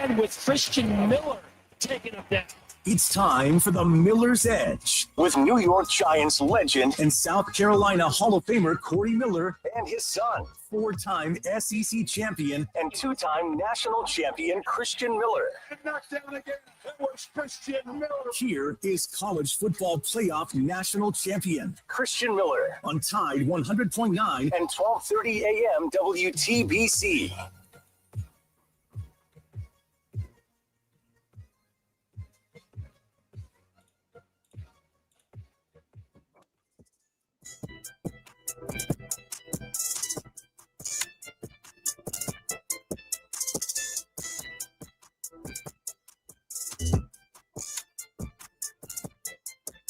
inside with Christian Miller taking him down. It's time for the Miller's Edge with New York Giants legend and South Carolina Hall of Famer Corey Miller and his son, 4-time SEC champion and 2-time national champion Christian Miller. Knocked down again. That was Christian Miller. Here is college football playoff national champion Christian Miller on Tide 100.9 and 12:30 a.m. WTBC.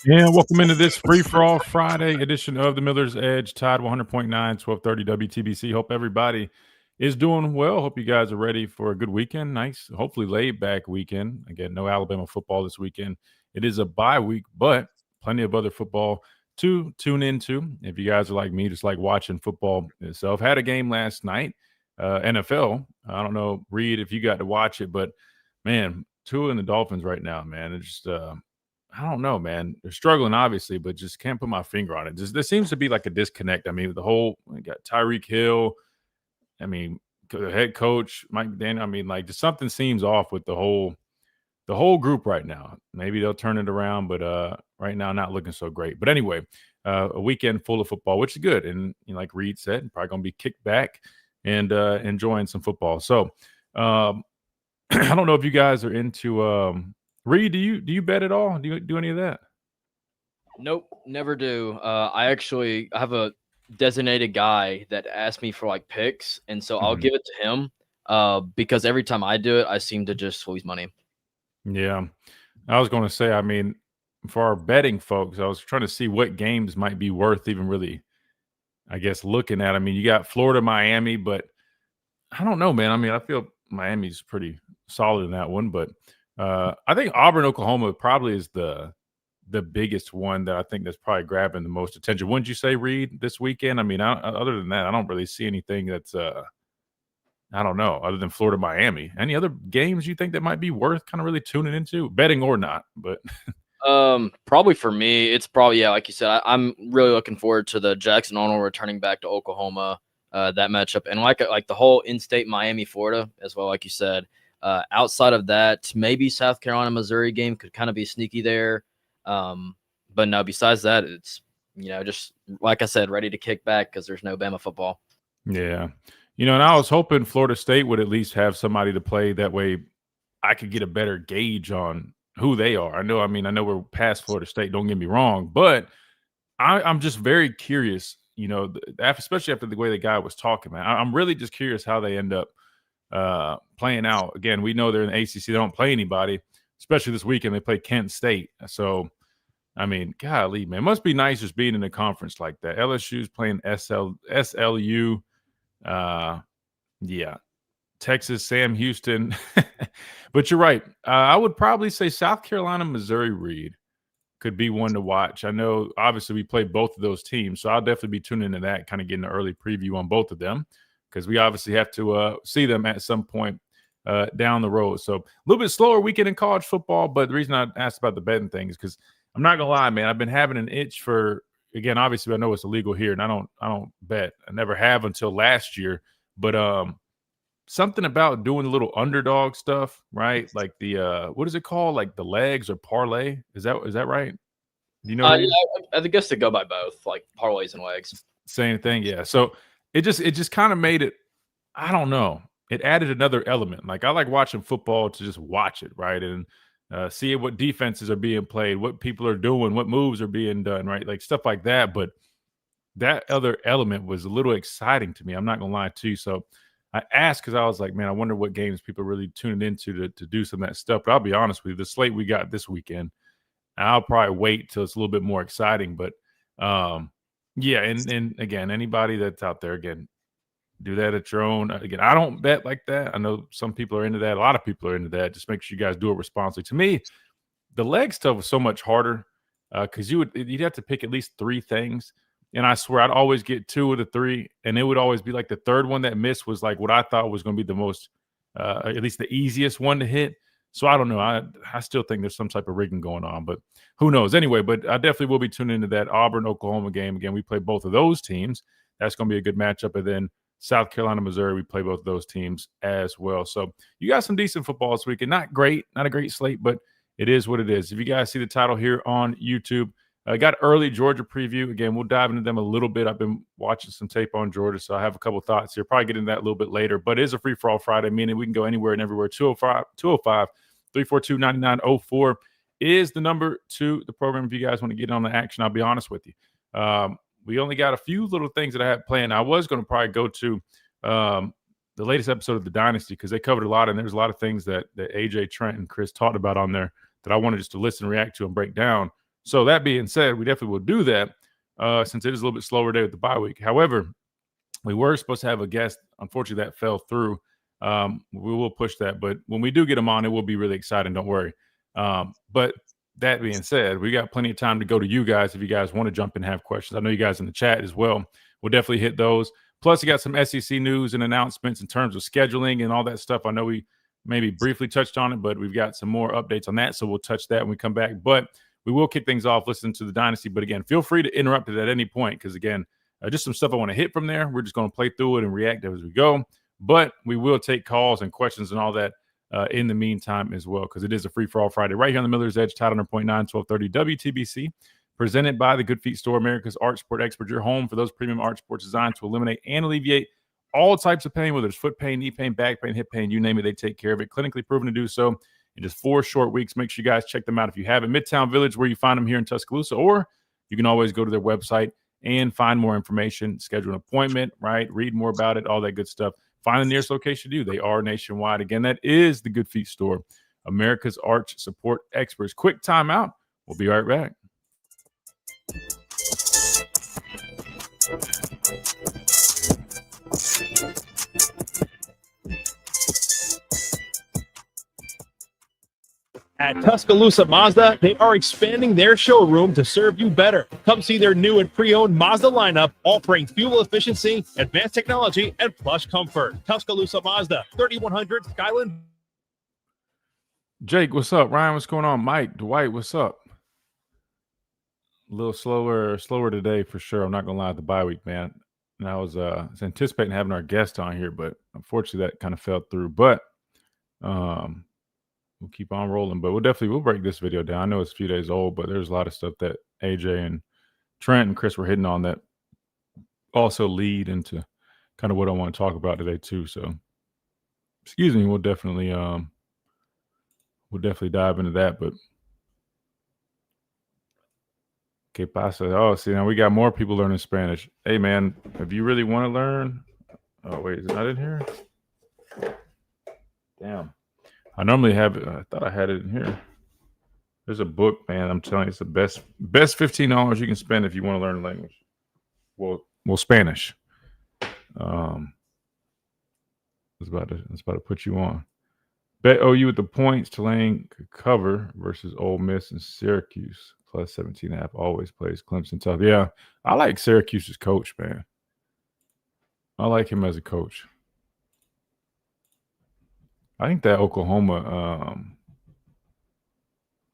And welcome into this free-for-all Friday edition of the Miller's Edge, Tide 100.9, 1230 WTBC. Hope everybody is doing well. Hope you guys are ready for a good weekend. Nice, hopefully laid-back weekend. Again, no Alabama football this weekend. It is a bye week, but plenty of other football to tune into. If you guys are like me, just like watching football itself. Had a game last night, NFL. I don't know, Reed, if you got to watch it, but, man, Tua and the Dolphins right now, man, it's just I don't know, man. They're struggling, obviously, but just can't put my finger on it. Just there seems to be like a disconnect. I mean, we got Tyreek Hill. I mean, the head coach, Mike McDaniel. I mean, like, just something seems off with the whole group right now. Maybe they'll turn it around, but right now, not looking so great. But anyway, a weekend full of football, which is good. And like Reed said, probably going to be kicked back and enjoying some football. So I don't know if you guys are into Reed, do you bet at all? Do you do any of that? Nope, never do. I have a designated guy that asks me for like picks, and so I'll give it to him because every time I do it, I seem to just squeeze money. Yeah, I was going to say, I mean, for our betting folks, I was trying to see what games might be worth even really, I guess, looking at. I mean, you got Florida, Miami, but I don't know, man. I mean, I feel Miami's pretty solid in that one, but I think Auburn, Oklahoma probably is the biggest one that I think that's probably grabbing the most attention. Wouldn't you say, Reed, this weekend? I mean, other than that, I don't really see anything that's, I don't know, other than Florida, Miami. Any other games you think that might be worth kind of really tuning into, betting or not? But probably for me, it's probably, yeah, like you said, I'm really looking forward to the Jackson Arnold returning back to Oklahoma, that matchup, and like the whole in-state Miami, Florida as well, like you said. Outside of that, maybe South Carolina, Missouri game could kind of be sneaky there. But no, besides that, it's, just like I said, ready to kick back because there's no Bama football. Yeah. And I was hoping Florida State would at least have somebody to play. That way I could get a better gauge on who they are. I know we're past Florida State, don't get me wrong, but I'm just very curious, especially after the way the guy was talking, man. I'm really just curious how they end up playing out. Again, we know they're in the ACC. They don't play anybody, especially this weekend. They play Kent State. So, I mean, golly, man, it must be nice just being in a conference like that. LSU's playing SLU. Yeah. Texas, Sam Houston. But you're right. I would probably say South Carolina, Missouri, Reed could be one to watch. I know, obviously, we play both of those teams, so I'll definitely be tuning into that, kind of getting an early preview on both of them, because we obviously have to see them at some point down the road. So a little bit slower weekend in college football, but the reason I asked about the betting thing is because I'm not going to lie, man, I've been having an itch for, again, obviously I know it's illegal here, and I don't bet. I never have until last year, but something about doing a little underdog stuff, right? Like the what is it called? Like the legs or parlay? Is that right? Yeah, I guess they go by both, like parlays and legs. Same thing, yeah. So it just kind of made it, I don't know. It added another element. Like, I like watching football to just watch it, right? And see what defenses are being played, what people are doing, what moves are being done, right? Like stuff like that. But that other element was a little exciting to me. I'm not going to lie to you. So I asked because I was like, man, I wonder what games people are really tuning into to do some of that stuff. But I'll be honest with you, the slate we got this weekend, I'll probably wait till it's a little bit more exciting. But yeah, and again, anybody that's out there, again, do that at your own. Again, I don't bet like that. I know some people are into that. A lot of people are into that. Just make sure you guys do it responsibly. To me, the leg stuff was so much harder because you'd have to pick at least three things. And I swear I'd always get two of the three, and it would always be like the third one that missed was like what I thought was going to be the most at least the easiest one to hit. So I don't know. I still think there's some type of rigging going on, but who knows? Anyway, but I definitely will be tuning into that Auburn-Oklahoma game. Again, we play both of those teams. That's going to be a good matchup. And then South Carolina, Missouri, we play both of those teams as well. So you got some decent football this weekend. Not great, not a great slate, but it is what it is. If you guys see the title here on YouTube, I got early Georgia preview. Again, we'll dive into them a little bit. I've been watching some tape on Georgia, so I have a couple thoughts here. Probably get into that a little bit later, but it is a free-for-all Friday, meaning we can go anywhere and everywhere. 205-342-9904 is the number to the program if you guys want to get on the action. I'll be honest with you. We only got a few little things that I had planned. I was going to probably go to the latest episode of The Dynasty because they covered a lot, and there's a lot of things that AJ, Trent, and Chris talked about on there that I wanted just to listen, react to, and break down. So that being said, we definitely will do that since it is a little bit slower day with the bye week. However, we were supposed to have a guest. Unfortunately, that fell through. We will push that. But when we do get them on, it will be really exciting. Don't worry. But that being said, we got plenty of time to go to you guys if you guys want to jump in and have questions. I know you guys in the chat as well. We'll definitely hit those. Plus, we got some SEC news and announcements in terms of scheduling and all that stuff. I know we maybe briefly touched on it, but we've got some more updates on that. So we'll touch that when we come back. But we will kick things off listening to the Dynasty. But again, feel free to interrupt it at any point because, again, just some stuff I want to hit from there. We're just going to play through it and react as we go. But we will take calls and questions and all that in the meantime as well because it is a free-for-all Friday right here on the Miller's Edge, Title 100.9, 1230 WTBC, presented by the Good Feet Store, America's Arch Sport Expert, your home for those premium arch sports designed to eliminate and alleviate all types of pain, whether it's foot pain, knee pain, back pain, hip pain, you name it, they take care of it. Clinically proven to do so in just 4 short weeks. Make sure you guys check them out if you haven't. Midtown Village, where you find them here in Tuscaloosa, or you can always go to their website and find more information, schedule an appointment, right? Read more about it, all that good stuff. Find the nearest location to you. They are nationwide. Again, that is the Good Feet Store, America's Arch Support Experts. Quick timeout. We'll be right back. At Tuscaloosa Mazda, they are expanding their showroom to serve you better. Come see their new and pre-owned Mazda lineup, offering fuel efficiency, advanced technology, and plush comfort. Tuscaloosa Mazda, 3100 Skyland. Jake, what's up? Ryan, what's going on? Mike, Dwight, what's up? A little slower today for sure. I'm not going to lie, the bye week, man. And I was anticipating having our guest on here, but unfortunately that kind of fell through. But we'll keep on rolling, but we'll break this video down. I know it's a few days old, but there's a lot of stuff that AJ and Trent and Chris were hitting on that also lead into kind of what I want to talk about today too. So, excuse me, we'll definitely dive into that. But que pasa? Oh, see, now we got more people learning Spanish. Hey, man, if you really want to learn, oh wait, is it not in here? Damn. I normally have it. I thought I had it in here. There's a book, man. I'm telling you, it's the best $15 you can spend if you want to learn a language. Well, Spanish. It's about to put you on. Bet OU with the points. Tulane could cover versus Ole Miss and Syracuse. Plus 17.5. Always plays Clemson tough. Yeah, I like Syracuse's coach, man. I like him as a coach. I think that Oklahoma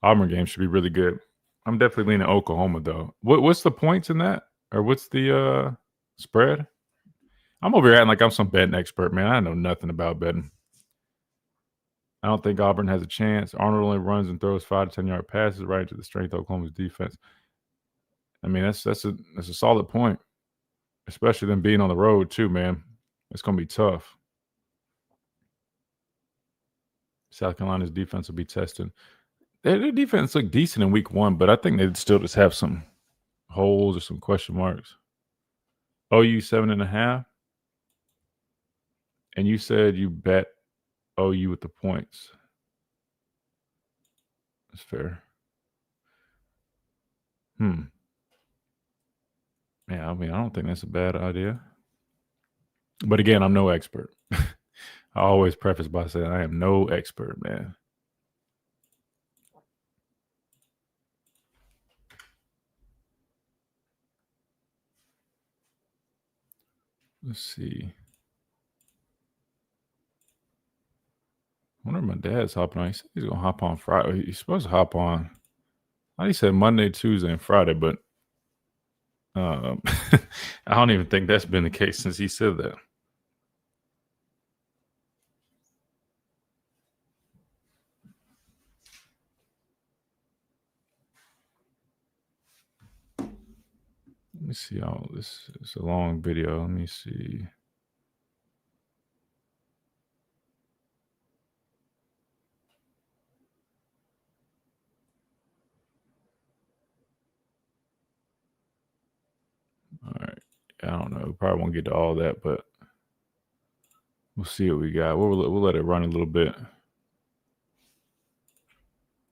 Auburn game should be really good. I'm definitely leaning Oklahoma though. What's the points in that, or what's the spread? I'm over here acting like I'm some betting expert, man. I know nothing about betting. I don't think Auburn has a chance. Arnold only runs and throws 5 to 10 yard passes right into the strength of Oklahoma's defense. I mean, that's a solid point, especially them being on the road too, man. It's gonna be tough. South Carolina's defense will be tested. Their defense looked decent in week 1, but I think they'd still just have some holes or some question marks. OU 7.5. And you said you bet OU with the points. That's fair. Man, I mean, I don't think that's a bad idea. But again, I'm no expert. I always preface by saying I am no expert, man. Let's see. wonder if my dad's hopping on. He said he's gonna hop on Friday. He's supposed to hop on. I he said Monday, Tuesday, and Friday, but I don't even think that's been the case since he said that. Let me see. Oh, this is a long video. Let me see. All right. I don't know. We probably won't get to all that, but we'll see what we got. We'll let it run a little bit.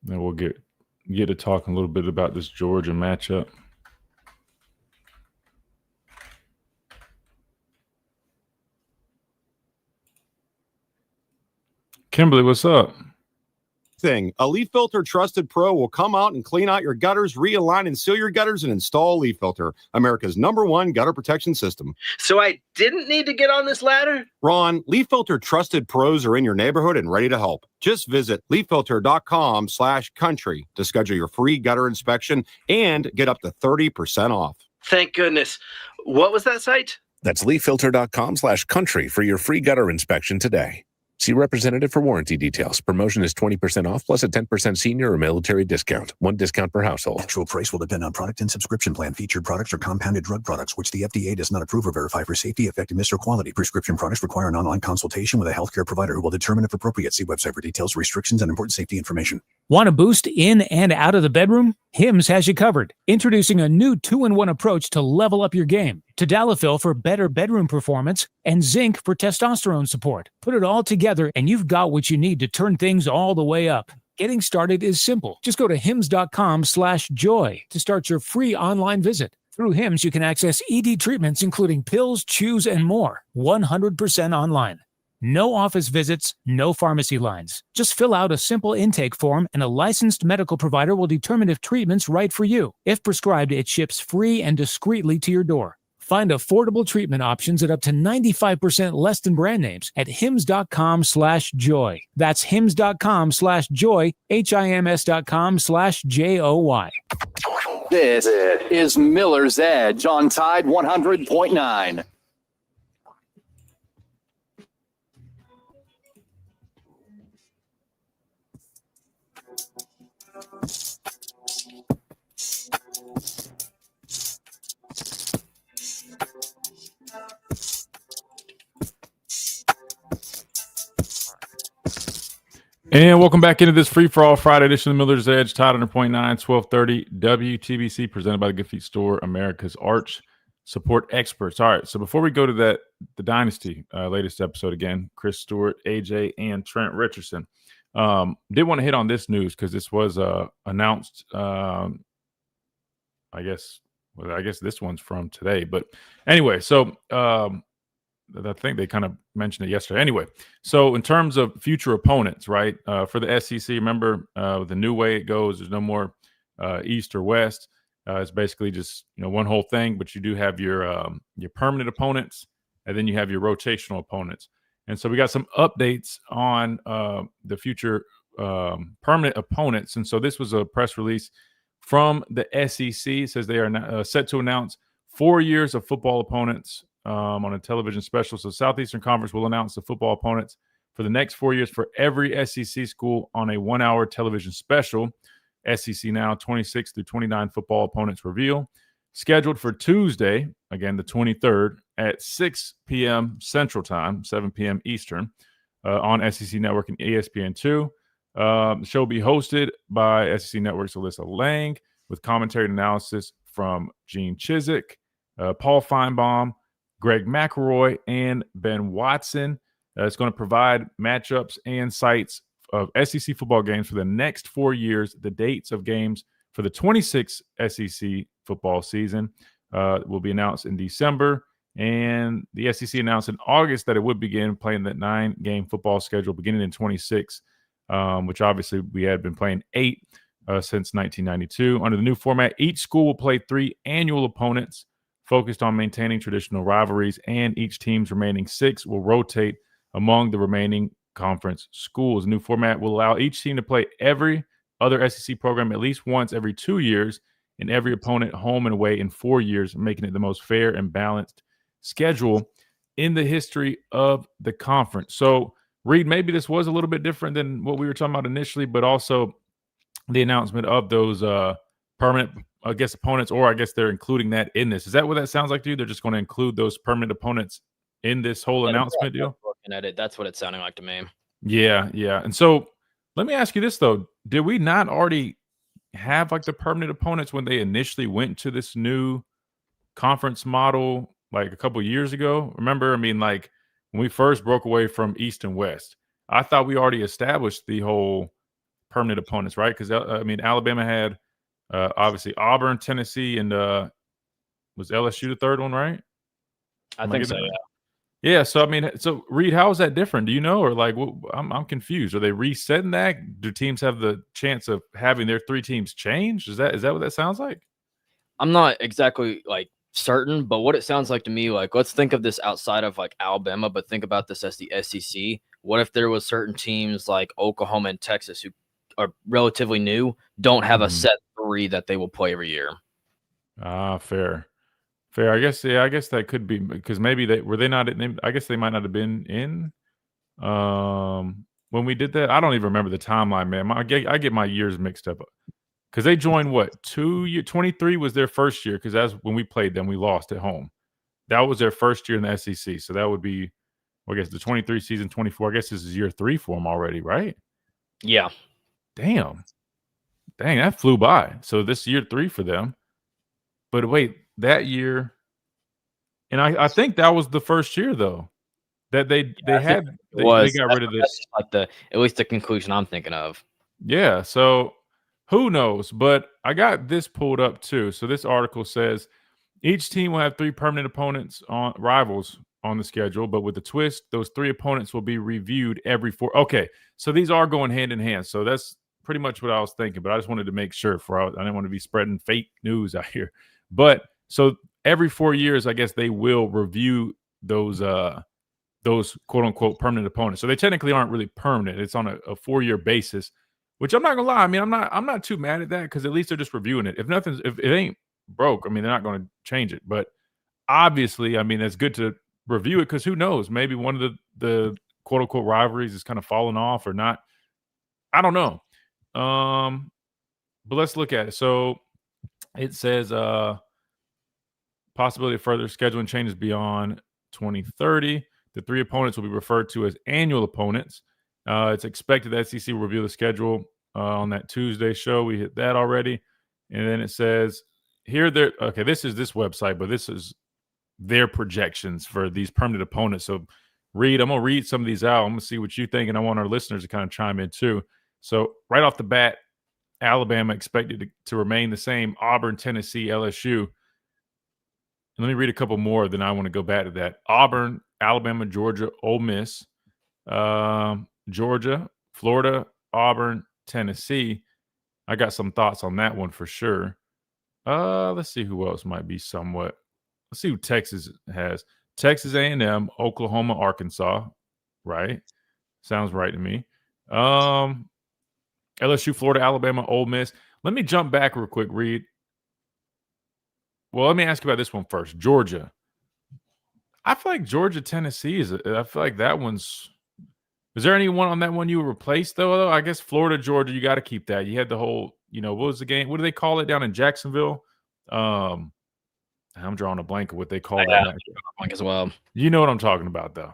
Then we'll get to talking a little bit about this Georgia matchup. Kimberly, what's up? A Leaf Filter Trusted Pro will come out and clean out your gutters, realign and seal your gutters, and install Leaf Filter, America's #1 gutter protection system. So I didn't need to get on this ladder? Ron, Leaf Filter Trusted Pros are in your neighborhood and ready to help. Just visit leaffilter.com/country to schedule your free gutter inspection and get up to 30% off. Thank goodness. What was that site? That's leaffilter.com/country for your free gutter inspection today. See representative for warranty details. Promotion is 20% off plus a 10% senior or military discount. One discount per household. Actual price will depend on product and subscription plan. Featured products are compounded drug products, which the FDA does not approve or verify for safety, effectiveness, or quality. Prescription products require an online consultation with a healthcare provider who will determine if appropriate. See website for details, restrictions, and important safety information. Want a boost in and out of the bedroom? Hims has you covered. Introducing a new 2-in-1 approach to level up your game. Tadalafil for better bedroom performance and zinc for testosterone support. Put it all together and you've got what you need to turn things all the way up. Getting started is simple. Just go to hims.com/joy to start your free online visit. Through Hims, you can access ED treatments including pills, chews, and more. 100% online. No office visits, no pharmacy lines. Just fill out a simple intake form and a licensed medical provider will determine if treatment's right for you. If prescribed, it ships free and discreetly to your door. Find affordable treatment options at up to 95% less than brand names at hims.com/joy. That's hims.com/joy, hims.com/joy. This is Miller's Edge on Tide 100.9. And welcome back into this free-for-all Friday edition of Miller's Edge, Tide 100.9, 1230 WTBC, presented by the Good Feet Store, America's Arch Support Experts. All right, so before we go to the Dynasty latest episode again, Chris Stewart, AJ, and Trent Richardson, did want to hit on this news because this was announced, I guess this one's from today. But anyway, so I think they kind of mentioned it yesterday. Anyway, so in terms of future opponents, right, for the SEC, remember the new way it goes, there's no more East or West. It's basically just one whole thing, but you do have your permanent opponents, and then you have your rotational opponents. And so we got some updates on the future permanent opponents. And so this was a press release from the SEC. It says they are set to announce 4 years of football opponents on a television special. So Southeastern Conference will announce the football opponents for the next 4 years for every SEC school on a 1-hour television special. SEC Now 26 through 29 football opponents reveal. Scheduled for Tuesday, again, the 23rd at 6 p.m. Central Time, 7 p.m. Eastern, on SEC Network and ESPN2. The show will be hosted by SEC Network's Alyssa Lang with commentary and analysis from Gene Chizik, Paul Feinbaum, Greg McElroy, and Ben Watson. It's going to provide matchups and sites of SEC football games for the next 4 years. The dates of games for the 26th SEC football season will be announced in December. And the SEC announced in August that it would begin playing that 9-game football schedule beginning in 26, which obviously we had been playing 8 since 1992. Under the new format, each school will play 3 annual opponents focused on maintaining traditional rivalries, and each team's remaining 6 will rotate among the remaining conference schools. The new format will allow each team to play every other SEC program at least once every 2 years and every opponent home and away in 4 years, making it the most fair and balanced schedule in the history of the conference. So, Reed, maybe this was a little bit different than what we were talking about initially, but also the announcement of those permanent, I guess, opponents, or I guess they're including that in this. Is that what that sounds like to you? They're just going to include those permanent opponents in this whole announcement deal? Looking at it, that's what it's sounding like to me. Yeah. And so let me ask you this, though. Did we not already have like the permanent opponents when they initially went to this new conference model like a couple years ago? Remember, I mean, like when we first broke away from East and West, I thought we already established the whole permanent opponents, right? Because I mean, Alabama had obviously Auburn, Tennessee, and was LSU the third one, right? I think so. Yeah. So I mean, so Reed, how is that different? Do you know, or like, I'm confused. Are they resetting that? Do teams have the chance of having their 3 teams change? Is that what that sounds like? I'm not exactly like certain, but what it sounds like to me, like let's think of this outside of like Alabama, but think about this as the SEC. What if there was certain teams like Oklahoma and Texas who are relatively new, don't have a set 3 that they will play every year? Fair. I guess, yeah, I guess that could be because maybe they not. I guess they might not have been in when we did that. I don't even remember the timeline, man. I get my years mixed up because they joined what 23 was their first year because that's when we played them. We lost at home. That was their first year in the SEC, so that would be, well, I guess the 23 season, 24. I guess this is year 3 for them already, right? Yeah. Dang, that flew by. So this year 3 for them. But wait, that year, and I think that was the first year though that they got rid of this. Like at least the conclusion I'm thinking of. Yeah. So who knows? But I got this pulled up too. So this article says each team will have 3 permanent opponents on rivals on the schedule, but with the twist, those 3 opponents will be reviewed every 4. Okay, so these are going hand in hand. So that's pretty much what I was thinking. But I just wanted to make sure I didn't want to be spreading fake news out here. But so every 4 years, I guess they will review those quote unquote permanent opponents. So they technically aren't really permanent. It's on a 4-year basis, which I'm not gonna lie. I mean, I'm not too mad at that because at least they're just reviewing it. If it ain't broke, I mean, they're not going to change it. But obviously, I mean, it's good to review it because who knows? Maybe one of the quote unquote rivalries is kind of falling off or not. I don't know. But let's look at it. So it says possibility of further scheduling changes beyond 2030. The 3 opponents will be referred to as annual opponents. It's expected that SEC will review the schedule on that Tuesday show. We hit that already. And then it says this is this website, but this is their projections for these permanent opponents. So I'm going to read some of these out. I'm going to see what you think, and I want our listeners to kind of chime in too. So right off the bat, Alabama expected to remain the same. Auburn, Tennessee, LSU. And let me read a couple more, then I want to go back to that. Auburn, Alabama, Georgia, Ole Miss, Georgia, Florida, Auburn, Tennessee. I got some thoughts on that one for sure. Let's see who else might be somewhat. Let's see who Texas has. Texas A&M, Oklahoma, Arkansas. Right? Sounds right to me. LSU, Florida, Alabama, Ole Miss. Let me jump back real quick, Reed. Well, let me ask you about this one first. Georgia. I feel like Georgia, Tennessee I feel like that one's. Is there anyone on that one you would replace though? I guess Florida, Georgia, you got to keep that. You had the whole, what was the game? What do they call it down in Jacksonville? I'm drawing a blank of what they call that. Blank as well. You know what I'm talking about though.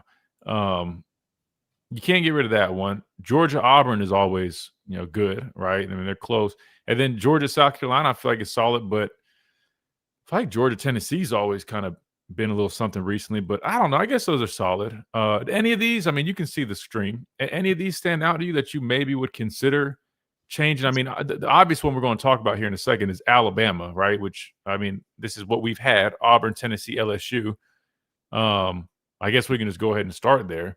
You can't get rid of that one. Georgia, Auburn is always, good, right? I mean, they're close. And then Georgia, South Carolina, I feel like it's solid, but I feel like Georgia, Tennessee's always kind of been a little something recently, but I don't know. I guess those are solid. Any of these, I mean, you can see the stream. Any of these stand out to you that you maybe would consider changing? I mean, the obvious one we're going to talk about here in a second is Alabama, right? Which, I mean, this is what we've had: Auburn, Tennessee, LSU. I guess we can just go ahead and start there.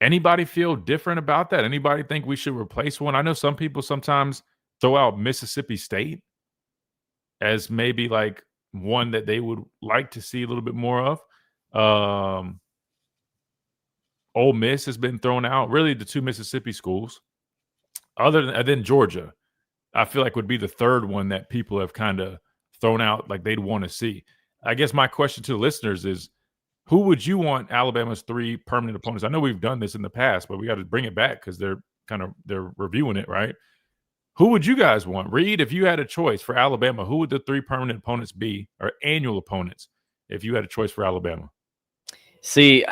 Anybody feel different about that? Anybody think we should replace one? I know some people sometimes throw out Mississippi State as maybe like one that they would like to see a little bit more of. Ole Miss has been thrown out. Really, the two Mississippi schools, other than Georgia, I feel like would be the third one that people have kind of thrown out like they'd want to see. I guess my question to the listeners is, who would you want Alabama's 3 permanent opponents? I know we've done this in the past, but we got to bring it back because they're reviewing it, right? Who would you guys want? Reed, if you had a choice for Alabama, who would the 3 permanent opponents be, or annual opponents, if you had a choice for Alabama? See,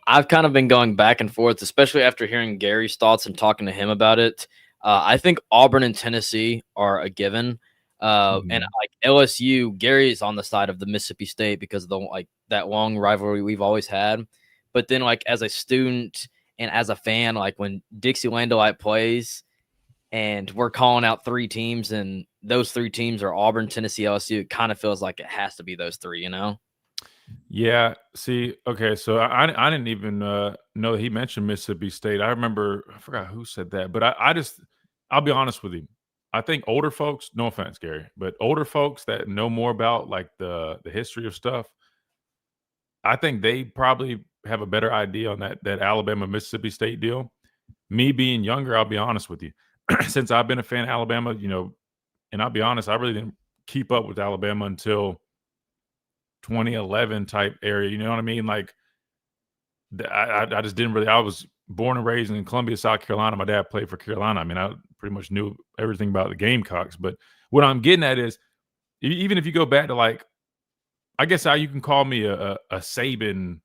I've kind of been going back and forth, especially after hearing Gary's thoughts and talking to him about it. I think Auburn and Tennessee are a given. And like LSU, Gary is on the side of the Mississippi State because of that long rivalry we've always had. But then as a student and as a fan, when Dixieland Delight plays and we're calling out 3 teams and those 3 teams are Auburn, Tennessee, LSU, it kind of feels like it has to be those 3, Yeah. See, okay. So I didn't even know that he mentioned Mississippi State. I forgot who said that, but I'll be honest with you. I think older folks, no offense, Gary, but older folks that know more about the history of stuff, I think they probably have a better idea on that Alabama Mississippi State deal. Me being younger, I'll be honest with you, since I've been a fan of Alabama, and I'll be honest, I really didn't keep up with Alabama until 2011 type area. You know what I mean? I just didn't really. I was born and raised in Columbia, South Carolina. My dad played for Carolina. I mean, I pretty much knew everything about the Gamecocks. But what I'm getting at is, even if you go back to I guess how you can call me a Saban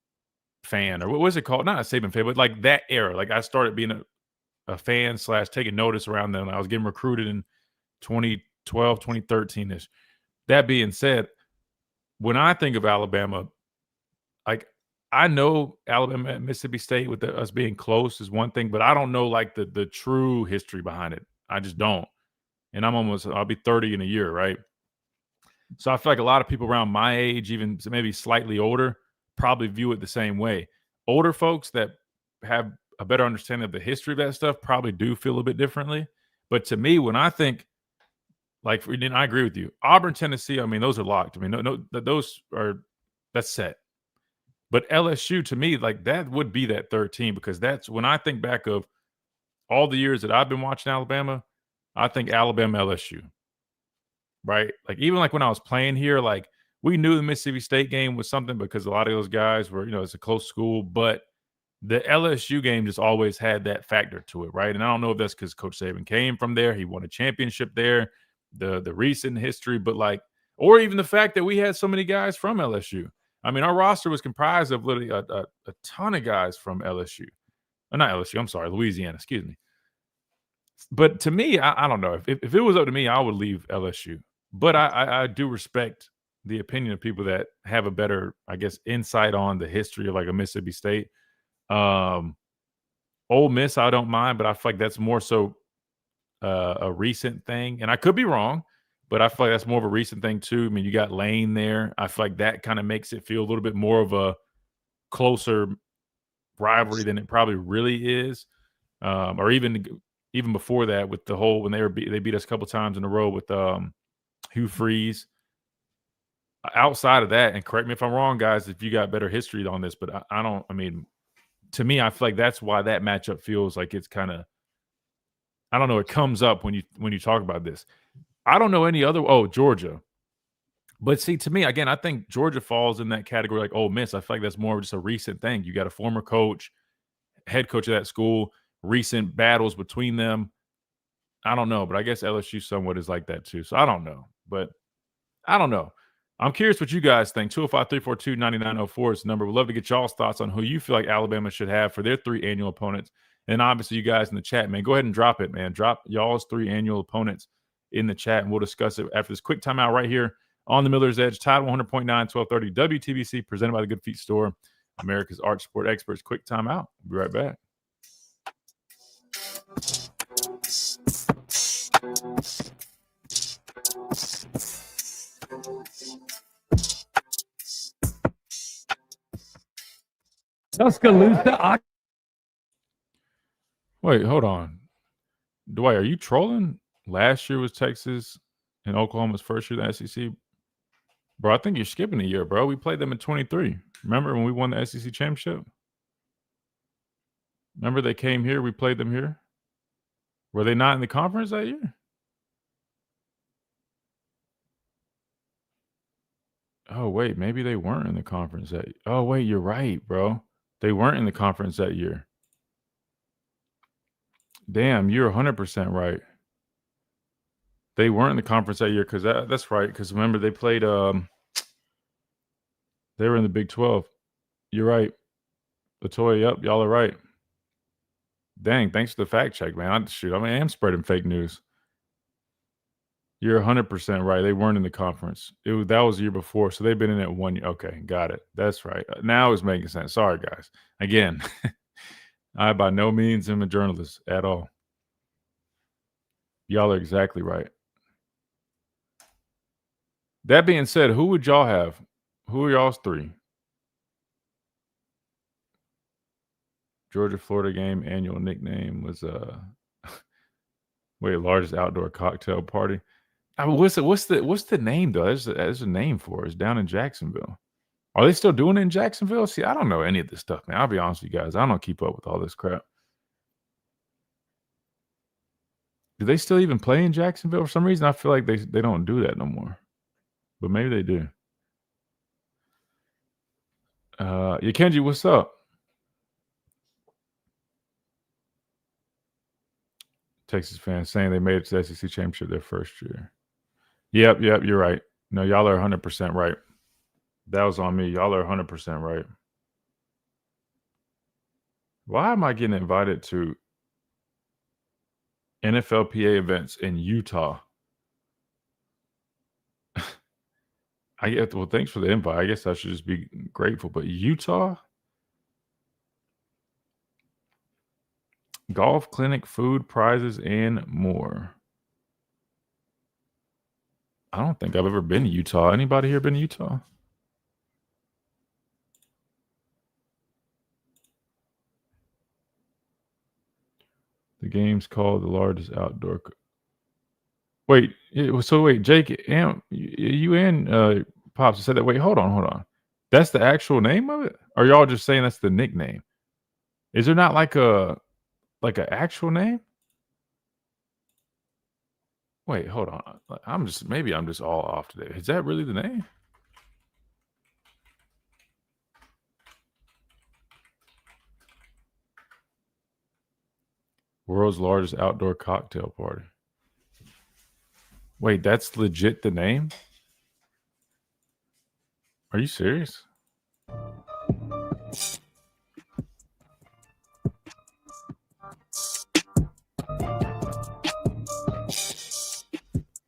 fan, or what was it called? Not a Saban fan, but that era. I started being a fan / taking notice around them. I was getting recruited in 2012, 2013-ish. That being said, when I think of Alabama, I know Alabama and Mississippi State with us being close is one thing, but I don't know the true history behind it. I just don't. And I'll be 30 in a year, right? So I feel like a lot of people around my age, even maybe slightly older, probably view it the same way. Older folks that have a better understanding of the history of that stuff probably do feel a bit differently. But to me, when I think, I agree with you. Auburn, Tennessee, I mean, those are locked. I mean, that's set. But LSU, to me, that would be that third team, because that's when I think back of all the years that I've been watching Alabama, I think Alabama, LSU, right? Even when I was playing here, we knew the Mississippi State game was something because a lot of those guys were, it's a close school, but the LSU game just always had that factor to it, right? And I don't know if that's because Coach Saban came from there. He won a championship there, the recent history, but or even the fact that we had so many guys from LSU. I mean, our roster was comprised of literally a ton of guys from LSU. Not LSU, I'm sorry, Louisiana, excuse me. But to me, I don't know. If it was up to me, I would leave LSU. But I do respect the opinion of people that have a better, I guess, insight on the history of a Mississippi State. Ole Miss, I don't mind, but I feel like that's more so a recent thing. And I could be wrong, but I feel like that's more of a recent thing too. I mean, you got Lane there. I feel like that kind of makes it feel a little bit more of a closer rivalry than it probably really is. Or even before that, with the whole when they beat us a couple times in a row with Hugh Freeze. Outside of that, and correct me if I'm wrong, guys, if you got better history on this, but I don't. I mean, to me, I feel like that's why that matchup feels like it's kind of. I don't know. It comes up when you talk about this. I don't know any other. Oh, Georgia. But see, to me, again, I think Georgia falls in that category like Ole Miss. I feel like that's more of just a recent thing. You got a former coach, head coach of that school, recent battles between them. I don't know, but I guess LSU somewhat is like that too. So I don't know. But I don't know. I'm curious what you guys think. 205-342-9904 is the number. We'd love to get y'all's thoughts on who you feel like Alabama should have for their 3 annual opponents. And obviously, you guys in the chat, man, go ahead and drop it, man. Drop y'all's 3 annual opponents in the chat, and we'll discuss it after this quick timeout right here on the Miller's Edge. Tide 100.9, 1230 WTBC, presented by the Good Feet Store, America's Arch Sport Experts. Quick timeout. We'll be right back. Tuscaloosa. Wait, hold on. Dwight, are you trolling? Last year was Texas and Oklahoma's first year in the SEC. Bro, I think you're skipping a year, bro. We played them in 23. Remember when we won the SEC championship? Remember they came here? We played them here. Were they not in the conference that year? Oh, wait. Maybe they weren't in the conference that year. Oh, wait. You're right, bro. They weren't in the conference that year. Damn, you're 100% right. They weren't in the conference that year because that's right. Because remember, they played they were in the Big 12. You're right. Latoya, yep, y'all are right. Dang, thanks for the fact check, man. I am spreading fake news. You're 100% right. They weren't in the conference. That was the year before, so they've been in it 1 year. Okay, got it. That's right. Now it's making sense. Sorry, guys. Again, I by no means am a journalist at all. Y'all are exactly right. That being said, who would y'all have? Who are y'all's three? Georgia Florida game annual nickname was largest outdoor cocktail party. I mean, what's the name though? There's a name for it. It's down in Jacksonville. Are they still doing it in Jacksonville? See, I don't know any of this stuff, man. I'll be honest with you guys. I don't keep up with all this crap. Do they still even play in Jacksonville? For some reason, I feel like they don't do that no more. But maybe they do. Kenji, what's up? Texas fans saying they made it to the SEC championship their first year. Yep, you're right. No, y'all are 100% right. That was on me. Y'all are 100% right. Why am I getting invited to NFLPA events in Utah? Well, thanks for the invite. I guess I should just be grateful. But Utah? Golf clinic, food, prizes, and more. I don't think I've ever been to Utah. Anybody here been to Utah? The game's called the largest outdoor. Wait, Jake, you and Pops said that. Wait, hold on. That's the actual name of it? Or y'all just saying that's the nickname? Is there not like an actual name? Wait, hold on. Maybe I'm just all off today. Is that really the name? World's largest outdoor cocktail party. Wait, that's legit the name? Are you serious?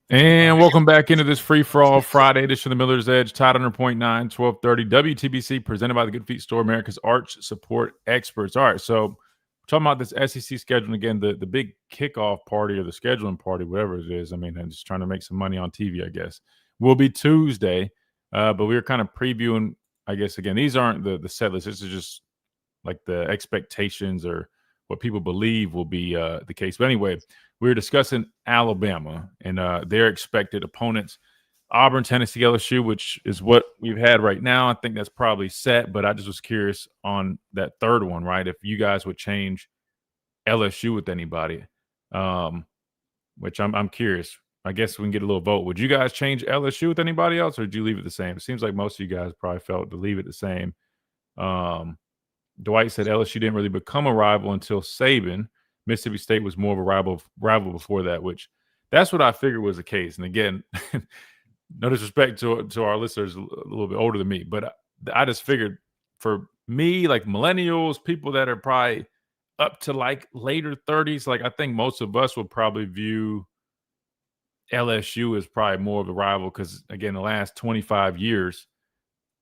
And welcome back into this free-for-all Friday edition of the Miller's Edge, Tide 100.9, 1230, WTBC, presented by the Good Feet Store, America's arch support experts. All right, so talking about this SEC scheduling again, the big kickoff party or the scheduling party, whatever it is. I mean, I'm just trying to make some money on TV, I guess. Will be Tuesday, but we were kind of previewing, I guess, again, these aren't the set list. This is just like the expectations or what people believe will be the case. But anyway, we were discussing Alabama and their expected opponents. Auburn, Tennessee, LSU, which is what we've had right now. I think that's probably set, but I just was curious on that third one, right? If you guys would change LSU with anybody, which I'm curious. I guess we can get a little vote. Would you guys change LSU with anybody else, or did you leave it the same? It seems like most of you guys probably felt to leave it the same. Dwight said LSU didn't really become a rival until Saban. Mississippi State was more of a rival before that, which that's what I figured was the case. And again, no disrespect to our listeners a little bit older than me, but I just figured for me, like millennials, people that are probably up to like later 30s, like I think most of us would probably view LSU as probably more of a rival because, again, the last 25 years,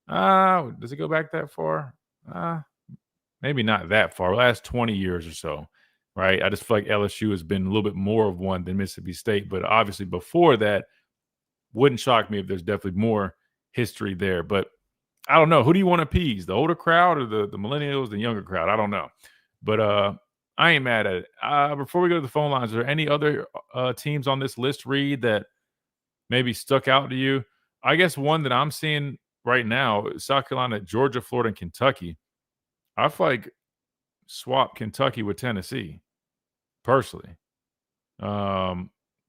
does it go back that far? Maybe not that far. The last 20 years or so, right? I just feel like LSU has been a little bit more of one than Mississippi State, but obviously before that, wouldn't shock me if there's definitely more history there. But I don't know. Who do you want to appease? The older crowd or the millennials, the younger crowd? I don't know. But I ain't mad at it. Before we go to the phone lines, are there any other teams on this list, Reed, that maybe stuck out to you? I guess one that I'm seeing right now is South Carolina, Georgia, Florida, and Kentucky. I feel like swap Kentucky with Tennessee, personally.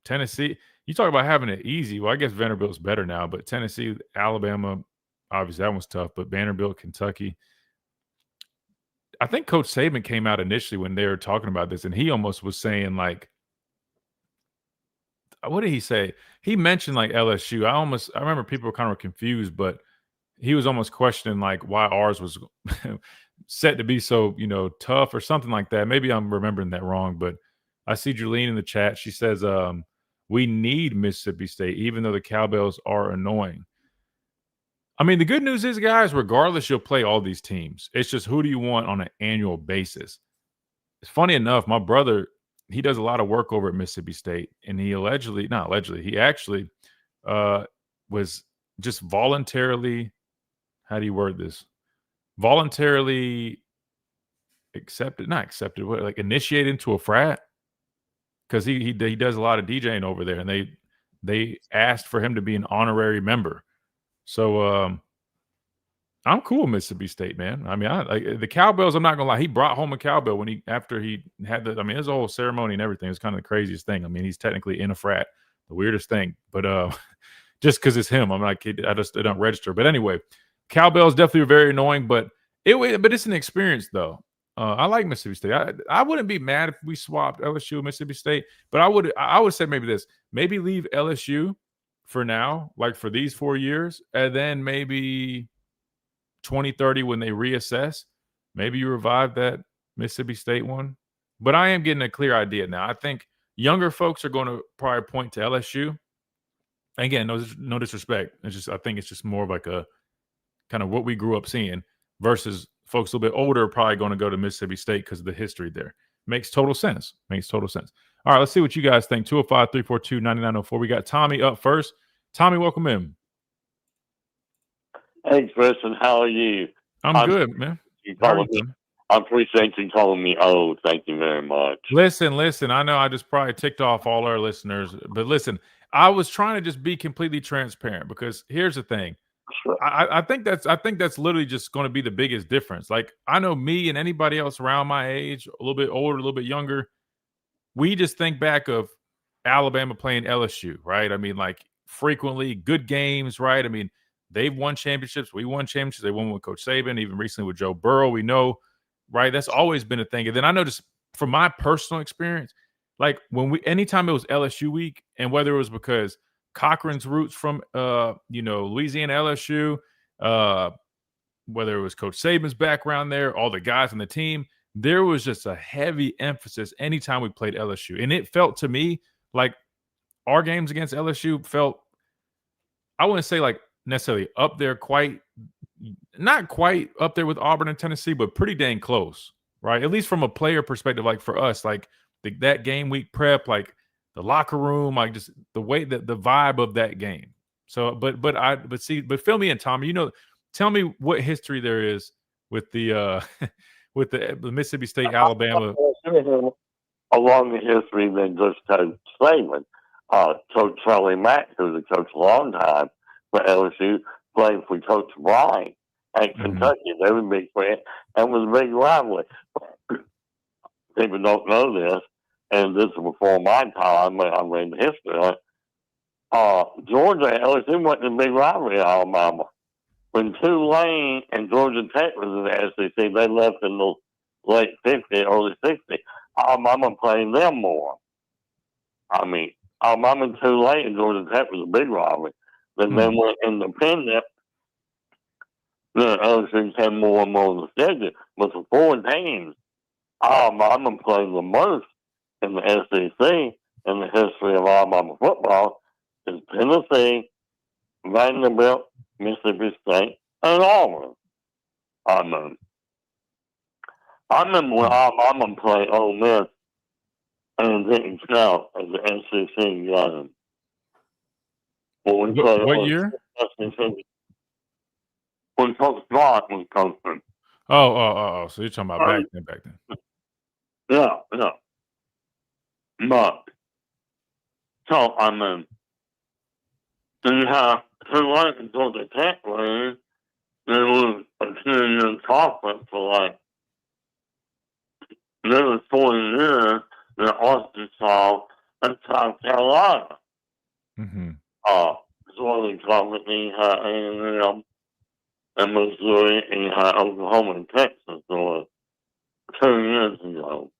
Tennessee, you talk about having it easy. Well, I guess Vanderbilt's better now, but Tennessee, Alabama, obviously that one's tough, but Vanderbilt, Kentucky. I think Coach Saban came out initially when they were talking about this, and he almost was saying, like, what did he say? He mentioned like LSU. I remember people were kind of confused, but he was almost questioning like why ours was set to be so, tough or something like that. Maybe I'm remembering that wrong, but I see Julene in the chat. She says, we need Mississippi State, even though the Cowbells are annoying. I mean, the good news is, guys, regardless, you'll play all these teams. It's just who do you want on an annual basis? It's funny enough, my brother, he does a lot of work over at Mississippi State, and he he actually was just voluntarily, how do you word this? Voluntarily initiated into a frat, because he does a lot of DJing over there, and they asked for him to be an honorary member. So I'm cool with Mississippi State, man. I mean, the Cowbells, I'm not gonna lie, he brought home a cowbell after he had there's a whole ceremony and everything. It's kind of the craziest thing. I mean, he's technically in a frat, the weirdest thing. But just because it's him, I'm like, it don't register. But anyway, Cowbells definitely very annoying, but it's an experience though. I like Mississippi State. I wouldn't be mad if we swapped LSU and Mississippi State, but I would say maybe leave LSU for now, like for these 4 years, and then maybe 2030 when they reassess, maybe you revive that Mississippi State one. But I am getting a clear idea now. I think younger folks are going to probably point to LSU. Again, no disrespect. I think it's just more of like a kind of what we grew up seeing, versus folks a little bit older are probably going to go to Mississippi State because of the history there. Makes total sense. All right, let's see what you guys think. 205-342-9904. We got Tommy up first. Tommy, welcome in. Hey, Tristan, how are you? I'm good, man. I appreciate you calling me old. Thank you very much. Listen. I know I just probably ticked off all our listeners, but listen, I was trying to just be completely transparent, because here's the thing. Sure. I think that's literally just going to be the biggest difference. Like, I know me and anybody else around my age, a little bit older, a little bit younger, we just think back of Alabama playing LSU, right? I mean, like, frequently good games, right? I mean, they've won championships. We won championships. They won with Coach Saban, even recently with Joe Burrow. We know, right? That's always been a thing. And then I know, just from my personal experience, like anytime it was LSU week, and whether it was because Cochran's roots from Louisiana LSU, whether it was Coach Saban's background there, all the guys on the team, there was just a heavy emphasis anytime we played LSU. And it felt to me like our games against LSU felt, I wouldn't say like necessarily up there, not quite up there with Auburn and Tennessee, but pretty dang close, right? At least from a player perspective, like for us, like that game week prep, like the locker room, like just the way that the vibe of that game. So, but fill me in, Tommy. Tell me what history there is with the with the Mississippi State Alabama. Along the history than just Coach Saban. Coach Charlie Mack, who was a coach a long time for LSU, played for Coach Bryan at Kentucky. They were big friends, and was a big rivalry. People don't know this, and this is before my time. I read the history. Georgia and LSU went to a big rivalry in Alabama. When Tulane and Georgia Tech was in the SEC, they left in the late 50s, early 60s. Alabama played them more. I mean, Alabama and Tulane and Georgia Tech was a big rivalry. Then they went independent. Then LSU came more and more of the schedule. But the 4 teams Alabama played the most in the SEC in the history of Alabama football is Tennessee, Vanderbilt, Mississippi State, and Auburn. I remember when Alabama played Ole Miss and didn't count as the SEC game. What year? When Coach Clark was coaching. Oh. So you're talking about back then. Yeah. But, so, you have Tulane and Georgia Tech playing. There was a 2-year conference for like nearly 40 years in Arkansas and South Carolina. Mm-hmm. Sorting company had A&M and Missouri, and you had Oklahoma and Texas 2 years ago.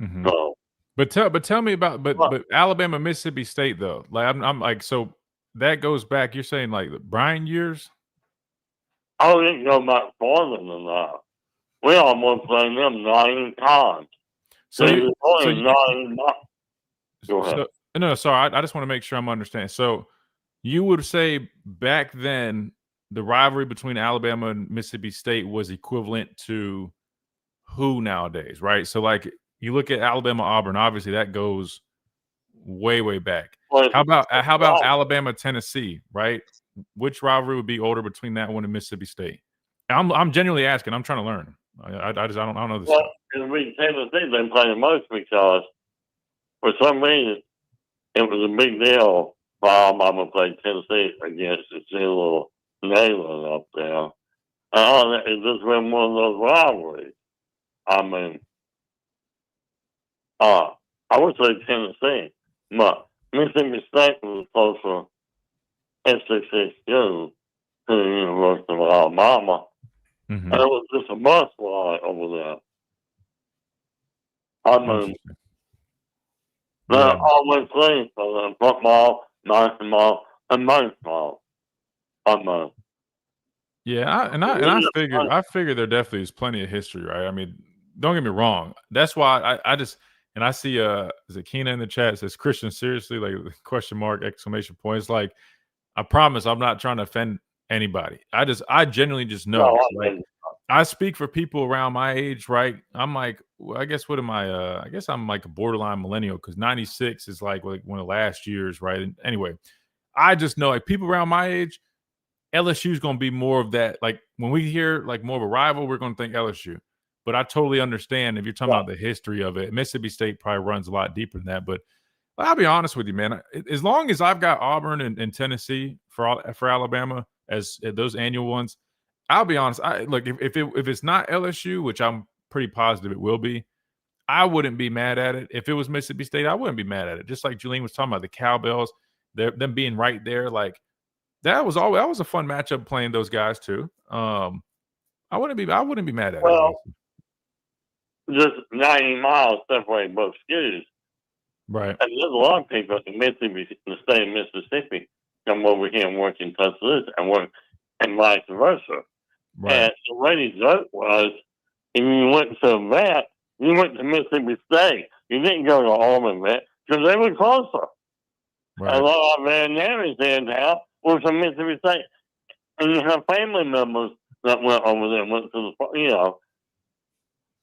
Mm-hmm. So, But tell me about but Alabama, Mississippi State though. Like I'm like, so that goes back. You're saying like the Brian years? I didn't go back farther than that. We almost played them 9 times. So They you, was so only you, 9 months. Go ahead. so no, sorry. I just want to make sure I'm understanding. So you would say back then the rivalry between Alabama and Mississippi State was equivalent to who nowadays, right? So like you look at Alabama Auburn, obviously that goes way back. How about Alabama Tennessee, right? Which rivalry would be older between that one and Mississippi State? I'm genuinely asking. I'm trying to learn. I don't know this stuff. In Tennessee, they play the most because for some reason it was a big deal for Alabama to play Tennessee against the little Neyland up there. And it's just been one of those rivalries. I mean, I would say Tennessee, but Mississippi State was closer SEC school to the University of Alabama. Mm-hmm. And it was just a bus ride over there. I mean, they're always playing for them football, basketball, and baseball. I mean, Yeah, I figure there definitely is plenty of history, right? I mean, don't get me wrong. That's why I just and I see is it Keena in the chat says Christian seriously, like question mark exclamation point. It's like I promise I'm not trying to offend anybody. I genuinely just know. Like I speak for people around my age, right? I'm like, well, I guess what am I? I guess I'm like a borderline millennial because 96 is like one of the last years, right? And anyway, I just know like people around my age, LSU is going to be more of that. Like when we hear like more of a rival, we're going to think LSU. But I totally understand if you're talking about the history of it. Mississippi State probably runs a lot deeper than that. But I'll be honest with you, man. As long as I've got Auburn and Tennessee for Alabama as those annual ones, I'll be honest. Look if it's not LSU, which I'm pretty positive it will be, I wouldn't be mad at it. If it was Mississippi State, I wouldn't be mad at it. Just like Julian was talking about the Cowbells, them being right there, like that was a fun matchup playing those guys too. I wouldn't be mad at it. Just 90 miles separate both schools. Right. And there's a lot of people in Mississippi, the state of Mississippi, come over here and work in Tuscaloosa and work, and vice versa. Right. And the way the joke was, if you went to a vet, you went to Mississippi State. You didn't go to Auburn vet because they were closer. Right. A lot of veterinarians there now were from Mississippi State. And you have family members that went over there and went to the,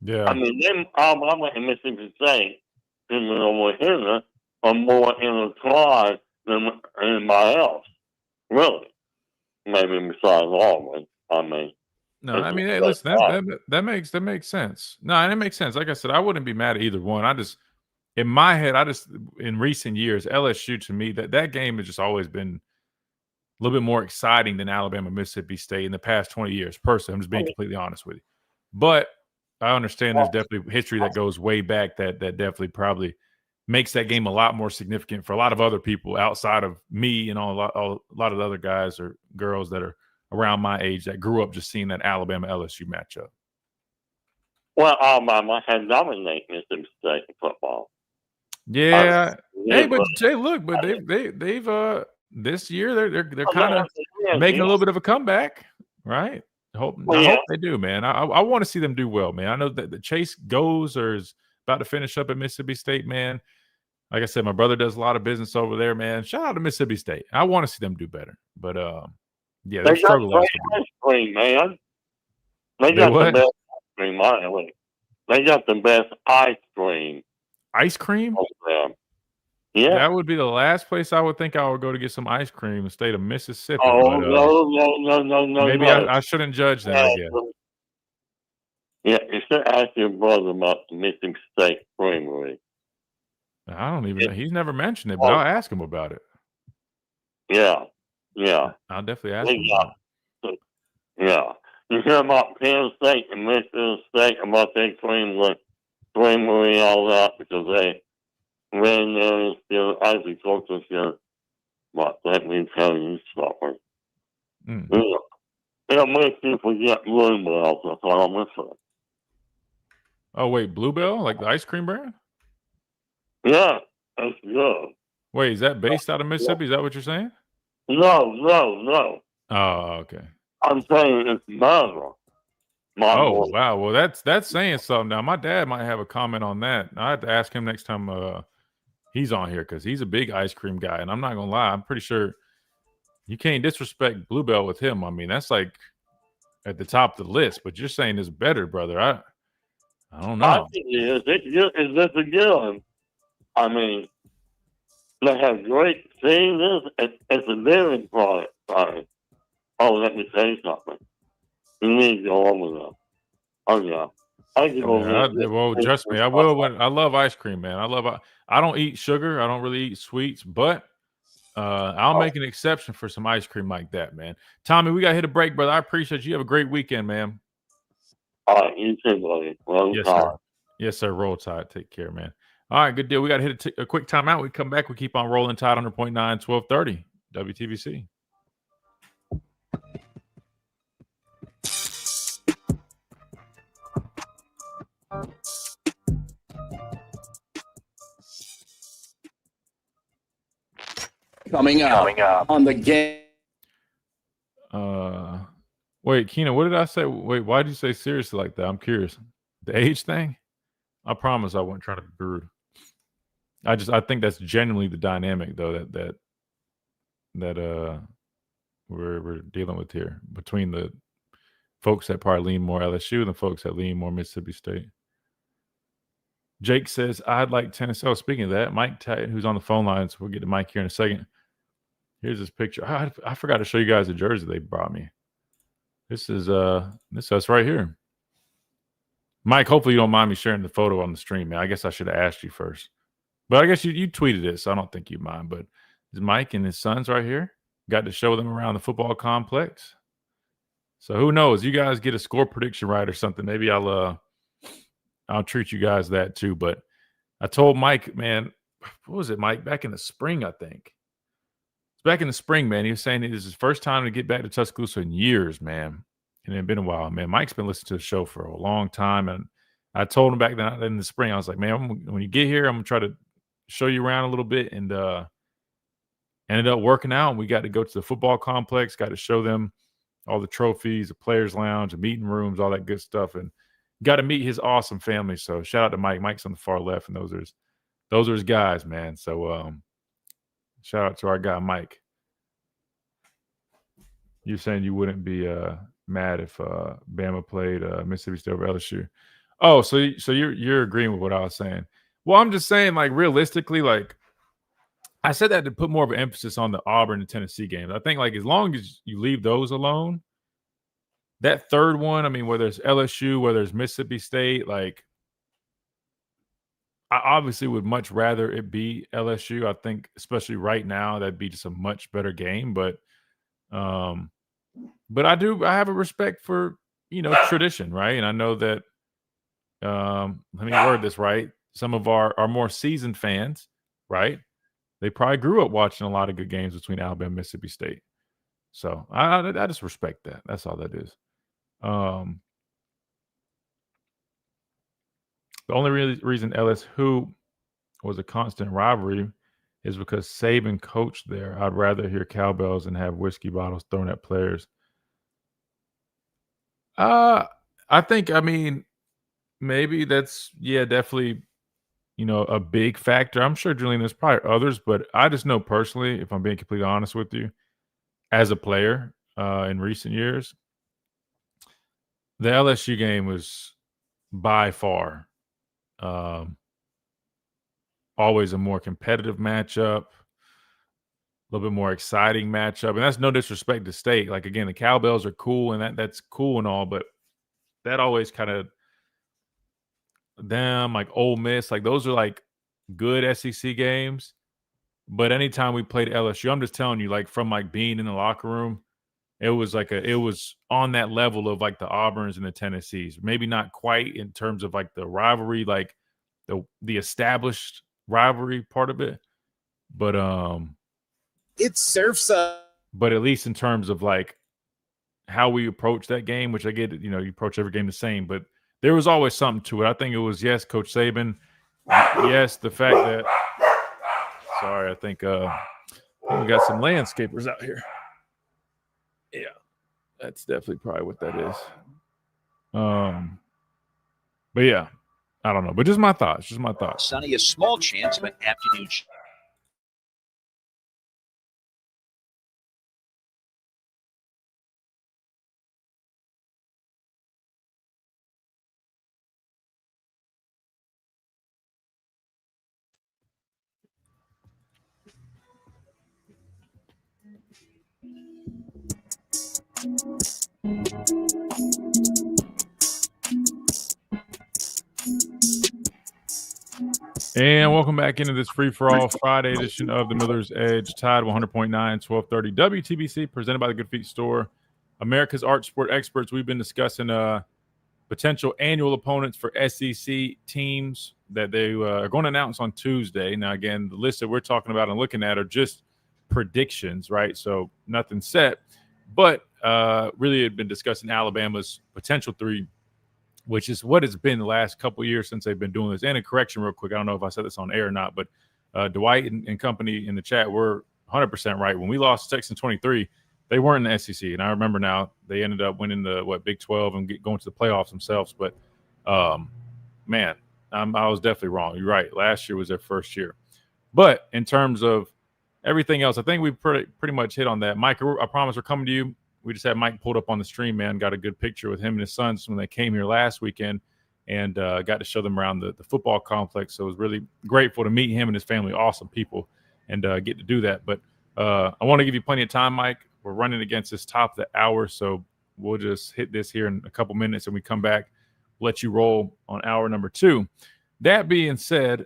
Yeah. I mean, them Alabama and Mississippi State, people over here, are more intertwined than anybody else. Really. Maybe besides Auburn. I mean. No, I mean, hey, listen, that makes sense. No, and it makes sense. Like I said, I wouldn't be mad at either one. In my head, in recent years, LSU to me, that game has just always been a little bit more exciting than Alabama, Mississippi State in the past 20 years. Personally, I'm just being completely honest with you. But I understand there's definitely history that goes way back that definitely probably makes that game a lot more significant for a lot of other people outside of me and a lot of the other guys or girls that are around my age that grew up just seeing that Alabama LSU matchup. Well, Alabama had dominated Mississippi State in football. Yeah. Hey, but Jay, look, but they've this year they're kind of making a little bit of a comeback, right? I hope they do, man. I want to see them do well, man. I know that the Chase goes or is about to finish up at Mississippi State, man. Like I said, my brother does a lot of business over there, man. Shout out to Mississippi State. I want to see them do better, but yeah, they struggled last ice cream, man. They got the best ice cream, anyway. They got the best ice cream. Ice cream? Yeah. That would be the last place I would think I would go to get some ice cream in the state of Mississippi. Oh, but, no. Maybe I shouldn't judge that, I guess. Yeah, you should ask your brother about the Mississippi State Creamery. I don't even know. He's never mentioned it, but I'll ask him about it. Yeah. I'll definitely ask him about it. Yeah. You hear about Penn State and Michigan State about their creamery? Bravery, all that, because they ran there this year, as we talked this year. But let me tell you something. It'll make you forget Bluebell, that's what I'm listening. Oh, wait, Bluebell? Like the ice cream brand? Yeah, that's good. Wait, is that based out of Mississippi? Is that what you're saying? No. Oh, okay. I'm saying it's better. Oh, wow. Well, that's saying something. Now, my dad might have a comment on that. I have to ask him next time he's on here because he's a big ice cream guy. And I'm not going to lie. I'm pretty sure you can't disrespect Bluebell with him. I mean, that's like at the top of the list. But you're saying it's better, brother. I don't know. I think it is. It's just again. I mean, they have great seniors. It's a dairy product. Sorry. Oh, let me say something. You need to go over there. Oh, yeah. Well, trust me, I will. I love ice cream, man. I don't eat sugar. I don't really eat sweets, but I'll make an exception for some ice cream like that, man. Tommy, we got to hit a break, brother. I appreciate you. Have a great weekend, man. All right, you too, buddy. Yes, sir. Yes, sir. Roll Tide. Take care, man. All right, good deal. We got to hit a quick timeout. We come back. We keep on rolling Tide 100.9, 1230 WTVC. Coming up on the game. Wait, Keena, what did I say? Wait, why did you say seriously like that? I'm curious. The age thing? I promise I wasn't trying to be rude. I think that's genuinely the dynamic though that we're dealing with here between the folks that probably lean more LSU and the folks that lean more Mississippi State. Jake says, I'd like Tennessee. Oh, speaking of that, Mike, who's on the phone lines, we'll get to Mike here in a second. Here's this picture. I forgot to show you guys the jersey they brought me. This is us right here. Mike, hopefully you don't mind me sharing the photo on the stream, man. I guess I should have asked you first. But I guess you tweeted it, so I don't think you mind. But it's Mike and his sons right here. Got to show them around the football complex. So who knows? You guys get a score prediction right or something. Maybe I'll treat you guys that too. But I told Mike, man, what was it, Mike? Back in the spring, I think. It's back in the spring, man. He was saying it is his first time to get back to Tuscaloosa in years, man. And it had been a while, man. Mike's been listening to the show for a long time. And I told him back then in the spring, I was like, man, when you get here, I'm going to try to show you around a little bit. And ended up working out. And we got to go to the football complex, got to show them all the trophies, the players' lounge, the meeting rooms, all that good stuff. And got to meet his awesome family. So shout out to Mike. Mike's on the far left. And those are his guys, man. So shout out to our guy, Mike. You're saying you wouldn't be mad if Bama played Mississippi State over LSU. Oh, so you're agreeing with what I was saying. Well, I'm just saying, like, realistically, like, I said that to put more of an emphasis on the Auburn and Tennessee games. I think, like, as long as you leave those alone, that third one, I mean, whether it's LSU, whether it's Mississippi State, like, I obviously would much rather it be LSU. I think, especially right now, that'd be just a much better game. But I have a respect for, tradition, right? And I know that, let me word this right. Some of our more seasoned fans, right? They probably grew up watching a lot of good games between Alabama and Mississippi State. So I just respect that. That's all that is. The only reason LSU was a constant rivalry is because Saban coached there. I'd rather hear cowbells and have whiskey bottles thrown at players. I think, maybe that's, definitely, a big factor. I'm sure, Julian, there's probably others, but I just know personally, if I'm being completely honest with you, as a player in recent years, the LSU game was by far always a more competitive matchup, a little bit more exciting matchup. And that's no disrespect to State. Like, again, the cowbells are cool, and that's cool and all, but that always kind of them, like Ole Miss, like those are like good SEC games. But anytime we played LSU, I'm just telling you, like, from like being in the locker room, it was on that level of like the Auburns and the Tennessees. Maybe not quite in terms of like the rivalry, like the established rivalry part of it. But it serves but at least in terms of like how we approach that game, which I get, you approach every game the same, but there was always something to it. I think it was, yes, Coach Saban. Yes, the fact that sorry, I think we got some landscapers out here. Yeah, that's definitely probably what that is. But yeah, I don't know. But just my thoughts. Sunny, a small chance of an afternoon. And welcome back into this free-for-all Friday edition of the Miller's Edge, Tide 100.9, 1230 WTBC, presented by the Good Feet Store, America's Art Sport Experts. We've been discussing potential annual opponents for SEC teams that they are going to announce on Tuesday. Now, again, the list that we're talking about and looking at are just predictions, right? So nothing set. But really had been discussing Alabama's potential 3, which is what it's been the last couple of years since they've been doing this. And a correction real quick, I don't know if I said this on air or not, but Dwight and company in the chat were 100% right. When we lost Texas 23, they weren't in the SEC. And I remember now they ended up winning the Big 12 and going to the playoffs themselves. But, man, I was definitely wrong. You're right. Last year was their first year. But in terms of everything else, I think we pretty much hit on that. Mike, I promise we're coming to you. We just had Mike pulled up on the stream, man. Got a good picture with him and his sons when they came here last weekend and got to show them around the football complex. So it was really grateful to meet him and his family. Awesome people and get to do that. But I want to give you plenty of time, Mike. We're running against this top of the hour, so we'll just hit this here in a couple minutes and we come back, let you roll on hour number 2. That being said,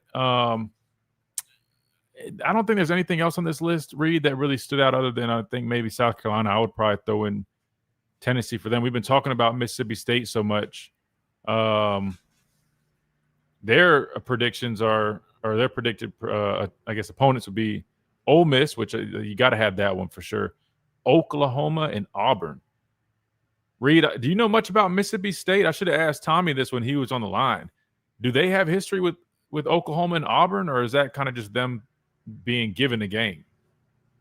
I don't think there's anything else on this list, Reed, that really stood out other than I think maybe South Carolina. I would probably throw in Tennessee for them. We've been talking about Mississippi State so much. Their predictions or their predicted, I guess, opponents would be Ole Miss, which you got to have that one for sure, Oklahoma, and Auburn. Reed, do you know much about Mississippi State? I should have asked Tommy this when he was on the line. Do they have history with Oklahoma and Auburn, or is that kind of just them being given the game?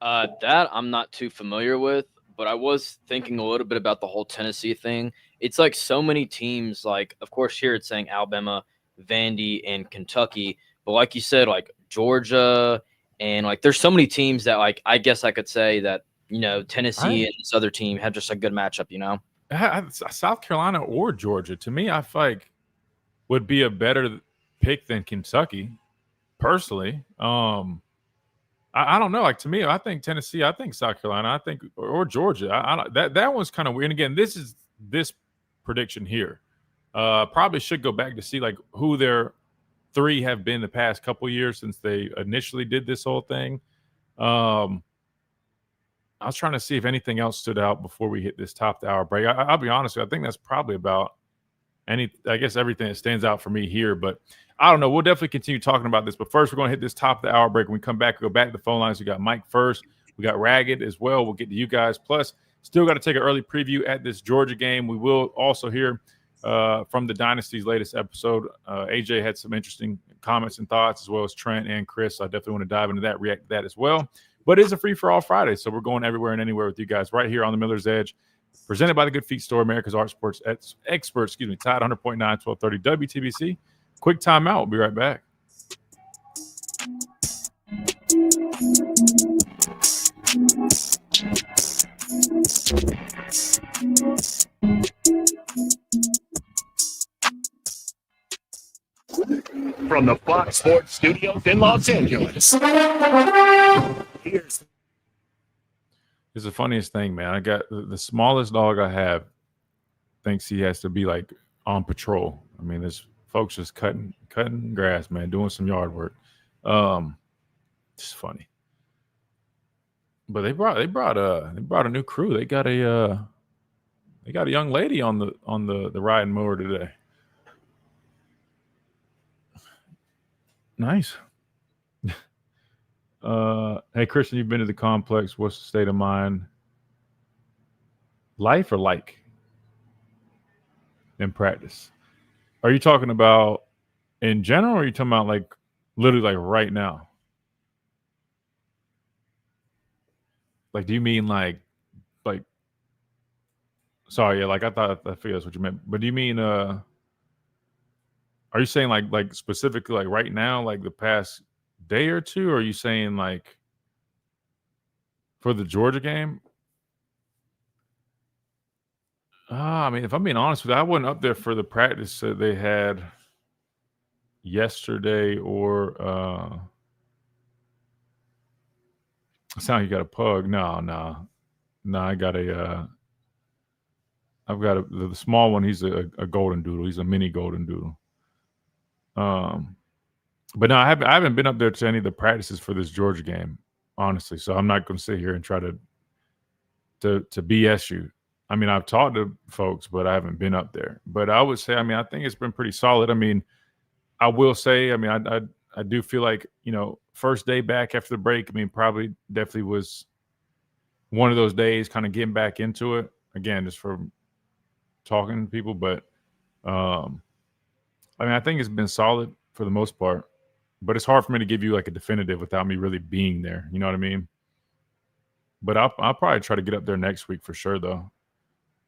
That I'm not too familiar with, but I was thinking a little bit about the whole Tennessee thing. It's like so many teams, like, of course, here it's saying Alabama, Vandy, and Kentucky. But like you said, like Georgia, and like there's so many teams that, like, I guess I could say that, Tennessee and this other team have just a good matchup, South Carolina or Georgia, to me, I feel like would be a better pick than Kentucky, personally. I don't know. Like, to me, I think Tennessee, I think South Carolina, I think or Georgia. That one's kind of weird. And again, this prediction here. Probably should go back to see like who their 3 have been the past couple years since they initially did this whole thing. I was trying to see if anything else stood out before we hit this top of the hour break. I'll be honest with you, I think that's probably about I guess everything that stands out for me here, but I don't know. We'll definitely continue talking about this. But first, we're going to hit this top of the hour break. When we come back, we'll go back to the phone lines. We got Mike first. We got Ragged as well. We'll get to you guys. Plus, still got to take an early preview at this Georgia game. We will also hear from the Dynasty's latest episode. AJ had some interesting comments and thoughts, as well as Trent and Chris. So I definitely want to dive into that, react to that as well. But it is a free-for-all Friday, so we're going everywhere and anywhere with you guys right here on the Miller's Edge. Presented by the Good Feet Store, America's Art Sports Experts, Tide 100.9, 1230 WTBC. Quick timeout. We'll be right back. From the Fox Sports Studios in Los Angeles, here's It's the funniest thing, man. I got the smallest dog I have thinks he has to be like on patrol. I mean, there's folks just cutting grass, man, doing some yard work. It's funny. But they brought a new crew. They got a young lady on the riding mower today. Nice. Hey, Christian, you've been to the complex. What's the state of mind? Life or like in practice? Are you talking about in general, or are you talking about like literally like right now? Like, do you mean like, sorry, yeah, like I figured that's what you meant. But do you mean, are you saying like specifically like right now, like the past day or two? Or are you saying like for the Georgia game? I mean, if I'm being honest with you, I wasn't up there for the practice that they had yesterday or sound like you got a pug. No, I got I've got the small one. He's a golden doodle. He's a mini golden doodle. But no, I haven't been up there to any of the practices for this Georgia game, honestly. So I'm not going to sit here and try to BS you. I mean, I've talked to folks, but I haven't been up there. But I would say, I mean, I think it's been pretty solid. I mean, I will say, I mean, I do feel like, first day back after the break, I mean, probably definitely was one of those days kind of getting back into it. Again, just from talking to people. But, I mean, I think it's been solid for the most part. But it's hard for me to give you like a definitive without me really being there. You know what I mean? But I'll probably try to get up there next week for sure, though.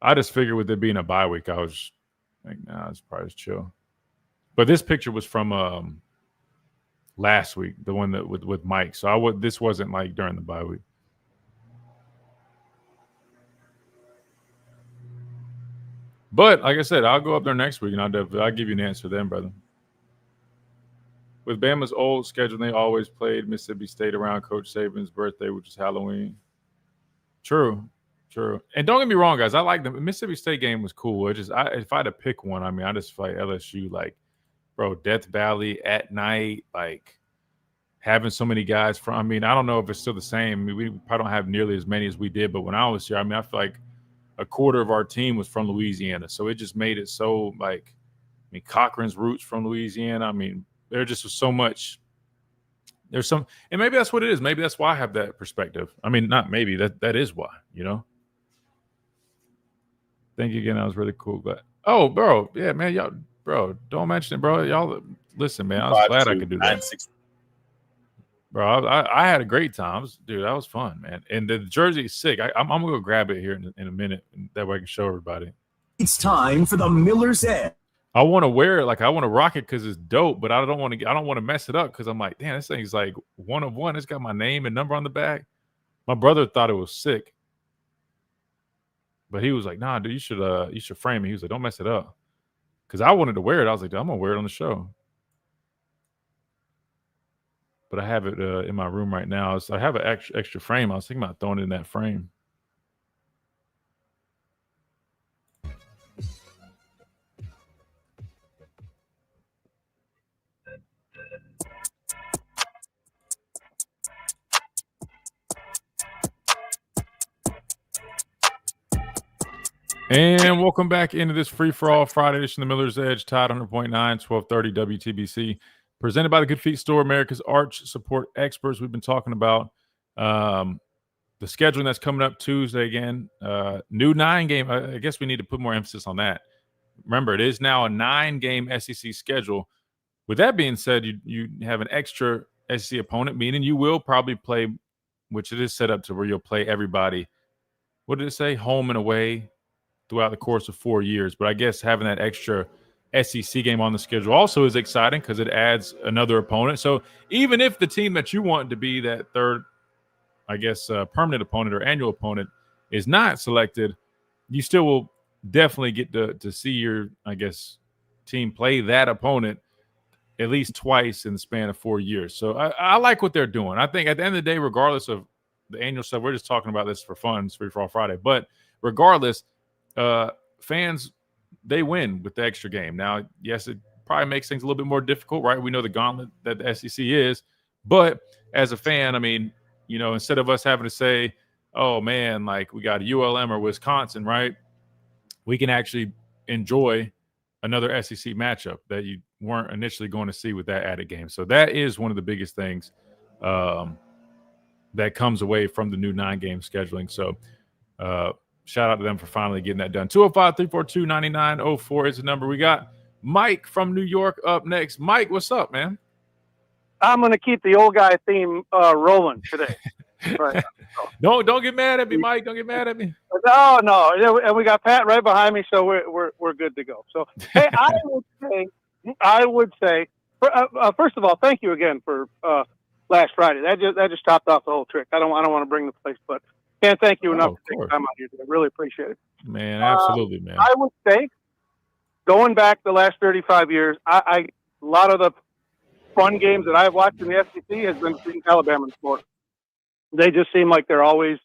I just figured with it being a bye week, I was like, nah, it's probably just chill. But this picture was from last week, the one that with Mike. So this wasn't like during the bye week. But like I said, I'll go up there next week and I'll give you an answer then, brother. With Bama's old schedule, they always played Mississippi State around Coach Saban's birthday, which is Halloween. True. And don't get me wrong, guys. I like the Mississippi State game was cool. It just if I had to pick one, I mean, I just fight LSU. Like, bro, Death Valley at night, like having so many guys from. I mean, I don't know if it's still the same. I mean, we probably don't have nearly as many as we did, but when I was here, I mean, I feel like a quarter of our team was from Louisiana, so it just made it so like. I mean, Cochran's roots from Louisiana. I mean, there just was so much. There's some, and maybe that's what it is. Maybe that's why I have that perspective. I mean, not maybe, that is why, Thank you again. That was really cool. But bro, yeah, man, y'all, bro, don't mention it, bro. Y'all listen, man. I was glad I could do that. Bro, I had a great time. Dude, that was fun, man. And the jersey is sick. I'm gonna go grab it here in a minute. That way I can show everybody. It's time for the Miller's Edge. I want to wear it, like I want to rock it because it's dope, but I don't want to mess it up because I'm like, damn, this thing's like one of one. It's got my name and number on the back. My brother thought it was sick, but he was like, nah, dude, you should frame it. He was like, don't mess it up, because I wanted to wear it. I was like, I'm gonna wear it on the show, but I have it in my room right now. So I have an extra frame. I was thinking about throwing it in that frame. And welcome back into this free-for-all Friday edition of the Miller's Edge, Tide 100.9, 1230 WTBC, presented by the Good Feet Store, America's arch support experts. We've been talking about the scheduling that's coming up Tuesday again. New 9-game. I guess we need to put more emphasis on that. Remember, it is now a 9-game SEC schedule. With that being said, you have an extra SEC opponent, meaning you will probably play, which it is set up to where you'll play everybody. What did it say? Home and away throughout the course of 4 years. But I guess having that extra SEC game on the schedule also is exciting because it adds another opponent. So even if the team that you want to be that third, I guess, permanent opponent or annual opponent is not selected, you still will definitely get to see your, I guess, team play that opponent at least twice in the span of 4 years. So I like what they're doing. I think at the end of the day, regardless of the annual stuff, we're just talking about this for fun. It's Free for All Friday. But regardless, fans, they win with the extra game. Now, yes, it probably makes things a little bit more difficult, right? We know the gauntlet that the SEC is. But as a fan, I mean, instead of us having to say, oh, man, like we got ULM or Wisconsin, right? We can actually enjoy another SEC matchup that you weren't initially going to see with that added game. So that is one of the biggest things that comes away from the new 9-game scheduling. So shout out to them for finally getting that done. 205-342-9904 is the number. We got Mike from New York up next. Mike, what's up, man? I'm going to keep the old guy theme rolling today. Right. Don't get mad at me, Mike. Don't get mad at me. No, and we got Pat right behind me, so we're good to go. So, hey, I would say, first of all, thank you again for last Friday. That just topped off the whole trick. I don't want to bring the place, but can't thank you enough for taking time out here today. Really appreciate it. Man, absolutely, man. I would say, going back the last 35 years, a lot of the fun games that I've watched in the SEC has been between Alabama and Florida. They just seem like they're always,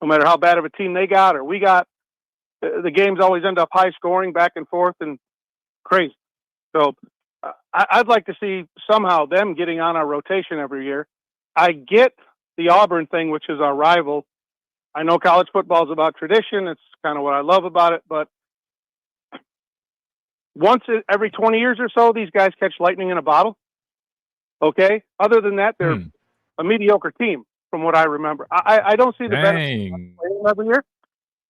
no matter how bad of a team they got or we got, the games always end up high scoring, back and forth, and crazy. So I'd like to see somehow them getting on our rotation every year. I get the Auburn thing, which is our rival. I know college football is about tradition. It's kind of what I love about it. But once every 20 years or so, these guys catch lightning in a bottle. Okay? Other than that, they're a mediocre team. From what I remember, I don't see the benefit of us playing them every year.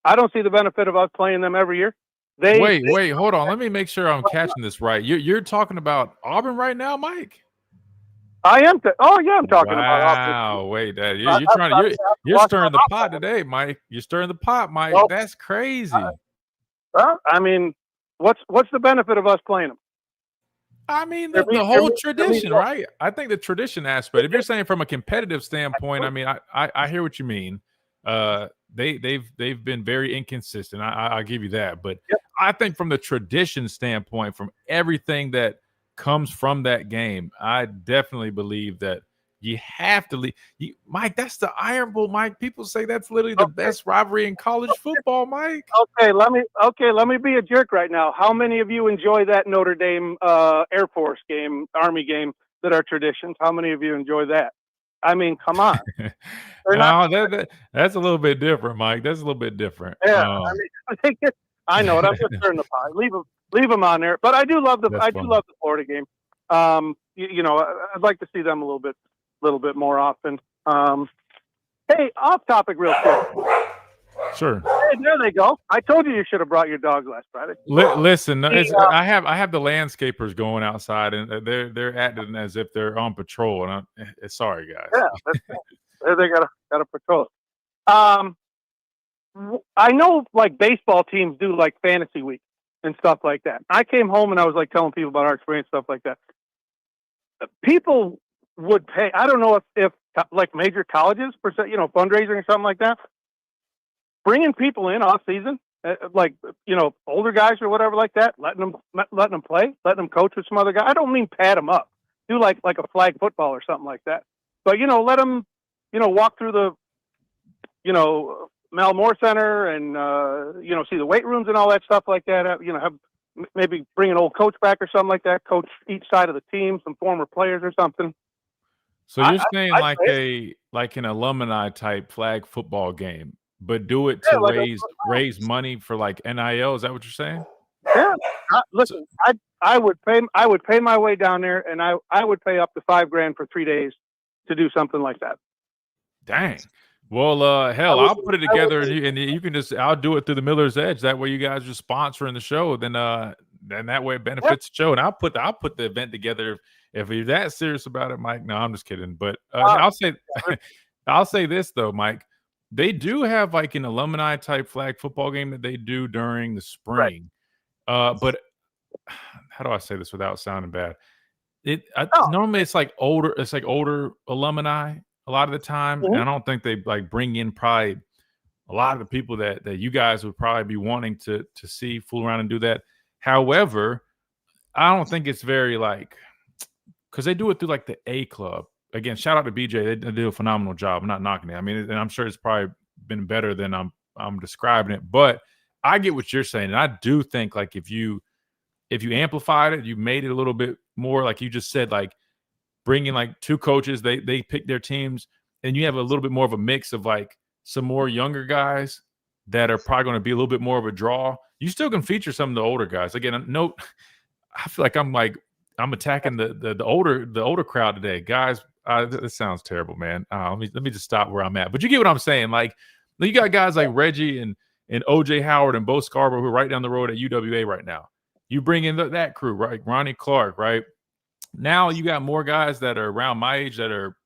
I don't see the benefit of us playing them every year. Wait, hold on. Let me make sure I'm catching this right. You're talking about Auburn right now, Mike? I am. I'm talking about Auburn. Wow, wait, you're stirring the pot today, Mike. You're stirring the pot, Mike. Well, that's crazy. Well, I mean, what's the benefit of us playing them? I mean, the whole tradition, right? I think the tradition aspect. If you're saying from a competitive standpoint, I mean, I hear what you mean. They've been very inconsistent. I'll give you that. But I think from the tradition standpoint, from everything that comes from that game, I definitely believe that you have to leave. Mike, that's the Iron Bowl, Mike. People say that's literally the best rivalry in college football, Mike. Okay, let me be a jerk right now. How many of you enjoy that Notre Dame Air Force game, Army game that are traditions? How many of you enjoy that? I mean, come on. That's a little bit different, Mike. That's a little bit different. Yeah, I know it. I'm just stirring the pot. Leave them on there. But I do love the Florida game. I'd like to see them a little bit more often. Hey, off topic real quick. Sure. Hey, there they go. I told you should have brought your dogs last Friday. Listen, I have the landscapers going outside, and they're acting as if they're on patrol. And sorry, guys. Yeah, they got to patrol. I know, like, baseball teams do like fantasy week and stuff like that. I came home and I was like telling people about our experience, stuff like that. People would pay. I don't know if like major colleges for fundraising or something like that, bringing people in off season, like older guys or whatever like that, letting them play, letting them coach with some other guy. I don't mean pad them up, do like a flag football or something like that. But let them walk through the Mel Moore Center and see the weight rooms and all that stuff like that. Have maybe bring an old coach back or something like that. Coach each side of the team, some former players or something. So you're saying like an alumni type flag football game, but do it to raise money for like NIL. Is that what you're saying? Yeah. Listen, I would pay my way down there, and I would pay up to $5,000 for 3 days to do something like that. Dang. Well, hell, I'll put it together, and you can I'll do it through the Miller's Edge. That way, you guys are sponsoring the show. Then that way it benefits the show. And I'll put the event together if you're that serious about it, Mike. No, I'm just kidding. But I'll say this though, Mike. They do have like an alumni type flag football game that they do during the spring. Right. But how do I say this without sounding bad? Normally it's like older alumni a lot of the time, and I don't think they like bring in probably a lot of the people that you guys would probably be wanting to see fool around and do that. However, I don't think it's very because they do it through like the A club. Again, shout out to BJ. They do a phenomenal job. I'm not knocking it. I mean, and I'm sure it's probably been better than I'm describing it. But I get what you're saying, and I do think like if you amplified it, you made it a little bit more like you just said, like bringing like two coaches, they pick their teams, and you have a little bit more of a mix of like some more younger guys that are probably going to be a little bit more of a draw. You still can feature some of the older guys. Again, I feel like I'm I'm attacking the older crowd today, guys. This sounds terrible, man. Let me just stop where I'm at. But you get what I'm saying. Like, you got guys like Reggie and OJ Howard and Bo Scarborough who are right down the road at UWA right now. You bring in that crew, right? Ronnie Clark, right? Now you got more guys that are around my age that are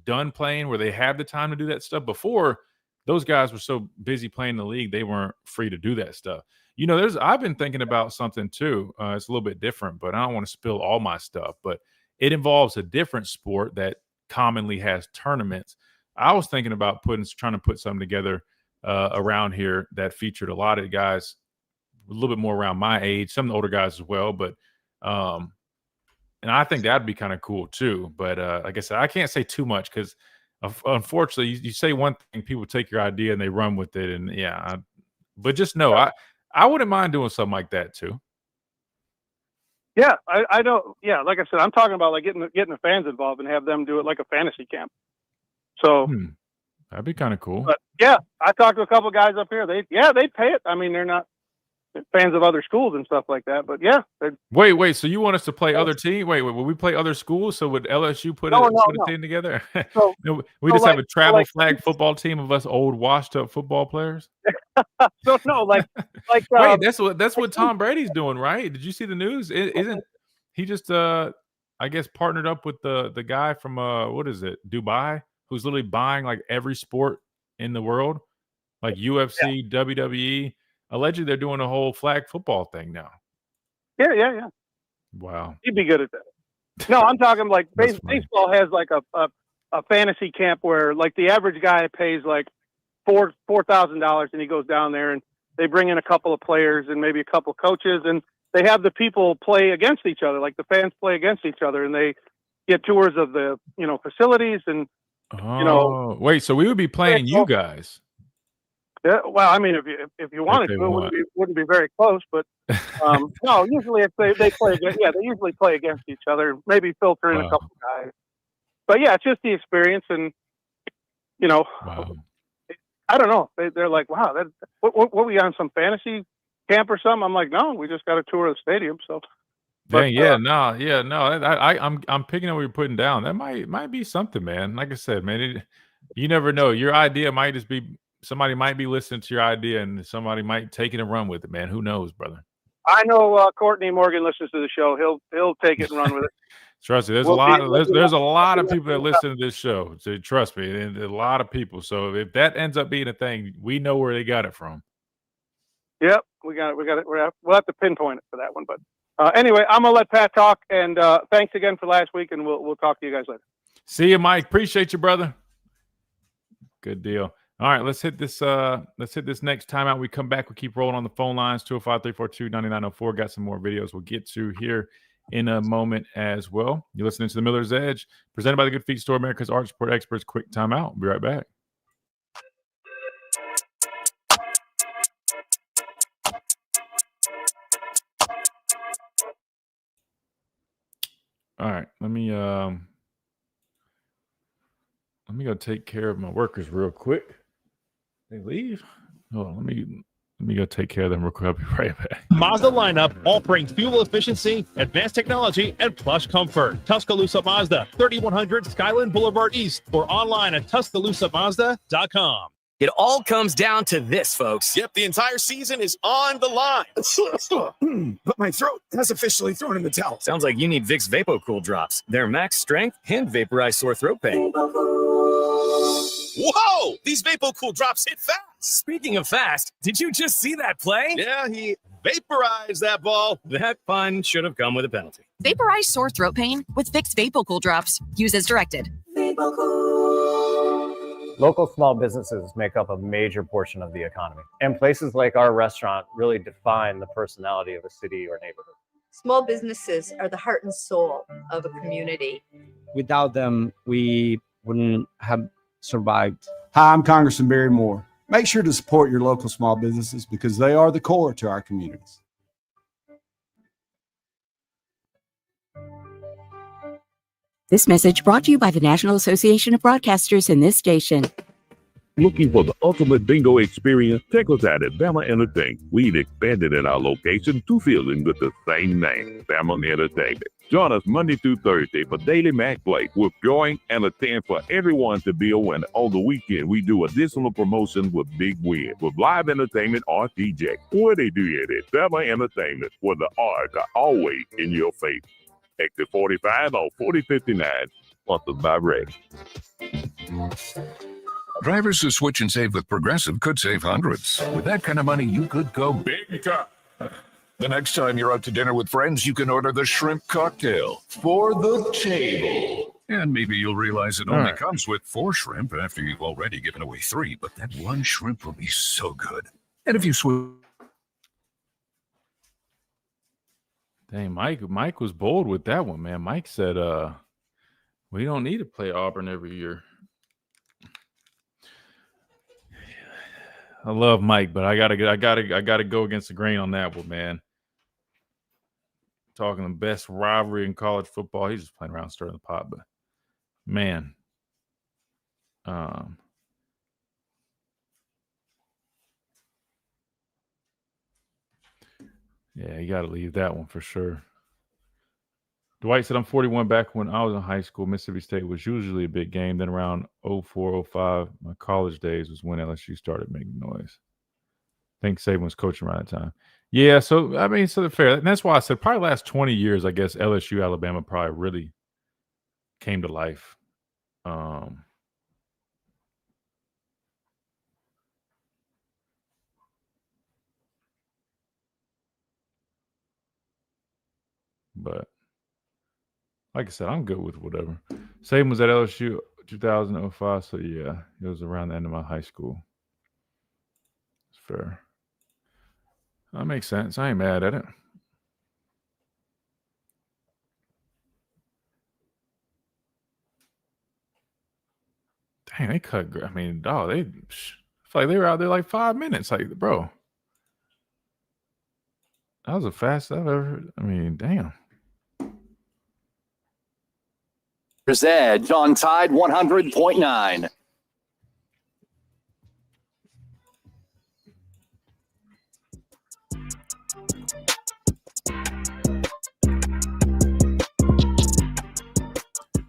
done playing where they have the time to do that stuff. Before, those guys were so busy playing the league, they weren't free to do that stuff. You know, I've been thinking about something too. It's a little bit different, but I don't want to spill all my stuff. But it involves a different sport that commonly has tournaments. I was thinking about trying to put something together around here that featured a lot of guys a little bit more around my age, some of the older guys as well. But and I think that'd be kind of cool too. But like I said, I can't say too much because unfortunately, you say one thing, people take your idea and they run with it. And but just know, I wouldn't mind doing something like that too. Yeah, I know. Yeah, like I said, I'm talking about like getting the fans involved and have them do it like a fantasy camp. So that'd be kind of cool. But yeah, I talked to a couple of guys up here. They pay it. I mean, they're not fans of other schools and stuff like that. But yeah. Wait. So you want us to play other teams? Wait. Will we play other schools? So would LSU put a team together? So, we just have a travel flag football team of us old washed up football players. So no, like wait, that's what Tom Brady's doing, right? Did you see the news? Isn't he just I guess partnered up with the guy from what is it, Dubai, who's literally buying like every sport in the world, like UFC, WWE. Allegedly, they're doing a whole flag football thing now. Yeah. Wow. He'd be good at that. No, I'm talking like baseball has like a fantasy camp where like the average guy pays like $4,000 and he goes down there and they bring in a couple of players and maybe a couple of coaches and they have the people play against each other, like the fans play against each other and they get tours of the facilities and wait, so we would be playing you guys. Yeah, well, I mean, if you wanted to, it wouldn't be very close, but no. Usually, if they play against, they usually play against each other. Maybe filter in a couple guys, but yeah, it's just the experience, and I don't know. They're like, wow, what we on some fantasy camp or something? I'm like, no, we just got a tour of the stadium. So, I'm picking up what you're putting down. That might be something, man. Like I said, man, you never know. Your idea might just be. Somebody might be listening to your idea and somebody might take it and run with it, man. Who knows, brother? I know Courtney Morgan listens to the show. He'll take it and run with it. Trust me, there's a lot of people that listen to this show. So trust me, and a lot of people. So if that ends up being a thing, we know where they got it from. Yep, we got it. We'll have to pinpoint it for that one. But anyway, I'm gonna let Pat talk. And thanks again for last week, and we'll talk to you guys later. See you, Mike. Appreciate you, brother. Good deal. All right, let's hit this next timeout. We come back. We keep rolling on the phone lines, 205-342-9904. Got some more videos we'll get to here in a moment as well. You're listening to The Miller's Edge, presented by the Good Feet Store, America's Art Support Experts. Quick timeout. We'll be right back. All right, let me go take care of my workers real quick. They leave. Hold on, let me go take care of them real quick. I'll be right back. Mazda lineup offering fuel efficiency, advanced technology, and plush comfort. Tuscaloosa Mazda, 3100 Skyland Boulevard East, or online at TuscaloosaMazda.com. It all comes down to this, folks. Yep, the entire season is on the line. But my throat has officially thrown in the towel. Sounds like you need Vicks VapoCool drops. They're max strength and vaporize sore throat pain. Whoa! These VapoCool drops hit fast. Speaking of fast, did you just see that play? Yeah, he vaporized that ball. That fun should have come with a penalty. Vaporize sore throat pain with Vicks VapoCool drops. Use as directed. Local small businesses make up a major portion of the economy. And places like our restaurant really define the personality of a city or neighborhood. Small businesses are the heart and soul of a community. Without them, we wouldn't have survived. Hi, I'm Congressman Barry Moore. Make sure to support your local small businesses because they are the core to our communities. This message brought to you by the National Association of Broadcasters and this station. Looking for the ultimate bingo experience? Check us out at Bama Entertainment. We've expanded in our location to fill in with the same name, Bama Entertainment. Join us Monday through Thursday for Daily Mac Play with joy and a chance for everyone to be a winner. On the weekend, we do additional promotions with big wins with live entertainment RTJ. What they do it is Bama Entertainment, where the odds are always in your favor. Exit 45 on 4059, sponsored by Ray. Drivers who switch and save with Progressive could save hundreds. With that kind of money, you could go big time. The next time you're out to dinner with friends, you can order the shrimp cocktail for the table. And maybe you'll realize it only comes with 4 shrimp after you've already given away 3, but that one shrimp will be so good. And if you switch... Dang, Mike was bold with that one, man. Mike said, we don't need to play Auburn every year. I love Mike, but I gotta go against the grain on that one, man. Talking the best rivalry in college football. He's just playing around stirring the pot, but man. Yeah, you got to leave that one for sure. Dwight said, I'm 41. Back when I was in high school, Mississippi State was usually a big game. Then around 04, 05, my college days was when LSU started making noise. I think Saban was coaching around that time. Yeah, so, I mean, so fair. And that's why I said probably last 20 years, I guess, LSU, Alabama probably really came to life. But like I said, I'm good with whatever. Saban was at LSU 2005, so yeah, it was around the end of my high school. It's fair. That makes sense. I ain't mad at it. Dang, they cut. I mean, dog, I feel like they were out there like 5 minutes. Like, bro, that was the fastest I've ever. I mean, damn. Edge on Tide 100.9.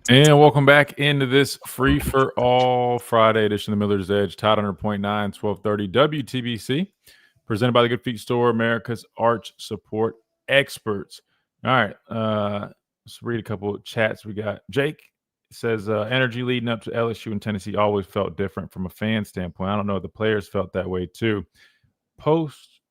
And welcome back into this free for all Friday edition of the Miller's Edge, Tide 100.9, 1230 WTBC, presented by the Good Feet Store, America's arch support experts. All right, let's read a couple of chats we got. Jake says, energy leading up to LSU and Tennessee always felt different from a fan standpoint. I don't know if the players felt that way too. Post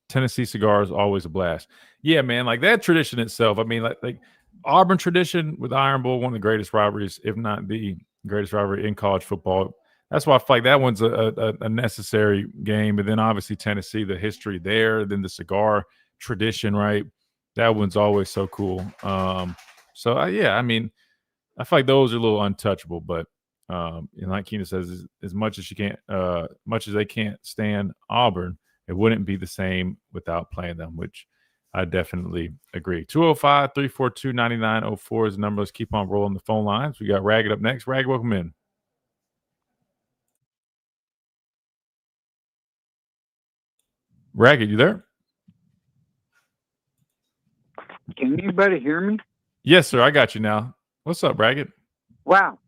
Tennessee cigar is always a blast. Yeah, man, like that tradition itself. I mean, like Auburn tradition with Iron Bowl, one of the greatest rivalries, if not the greatest rivalry in college football. That's why I feel like that one's a necessary game. And then obviously Tennessee, the history there, then the cigar tradition, right? That one's always so cool. Yeah, I mean, I feel like those are a little untouchable, but and like Keena says, as much as they can't stand Auburn, it wouldn't be the same without playing them, which I definitely agree. 205-342-9904 is the number. Let's keep on rolling the phone lines. We got Ragged up next. Ragged, welcome in. Ragged, you there? Can anybody hear me? Yes, sir. I got you now. What's up, Ragged? Wow.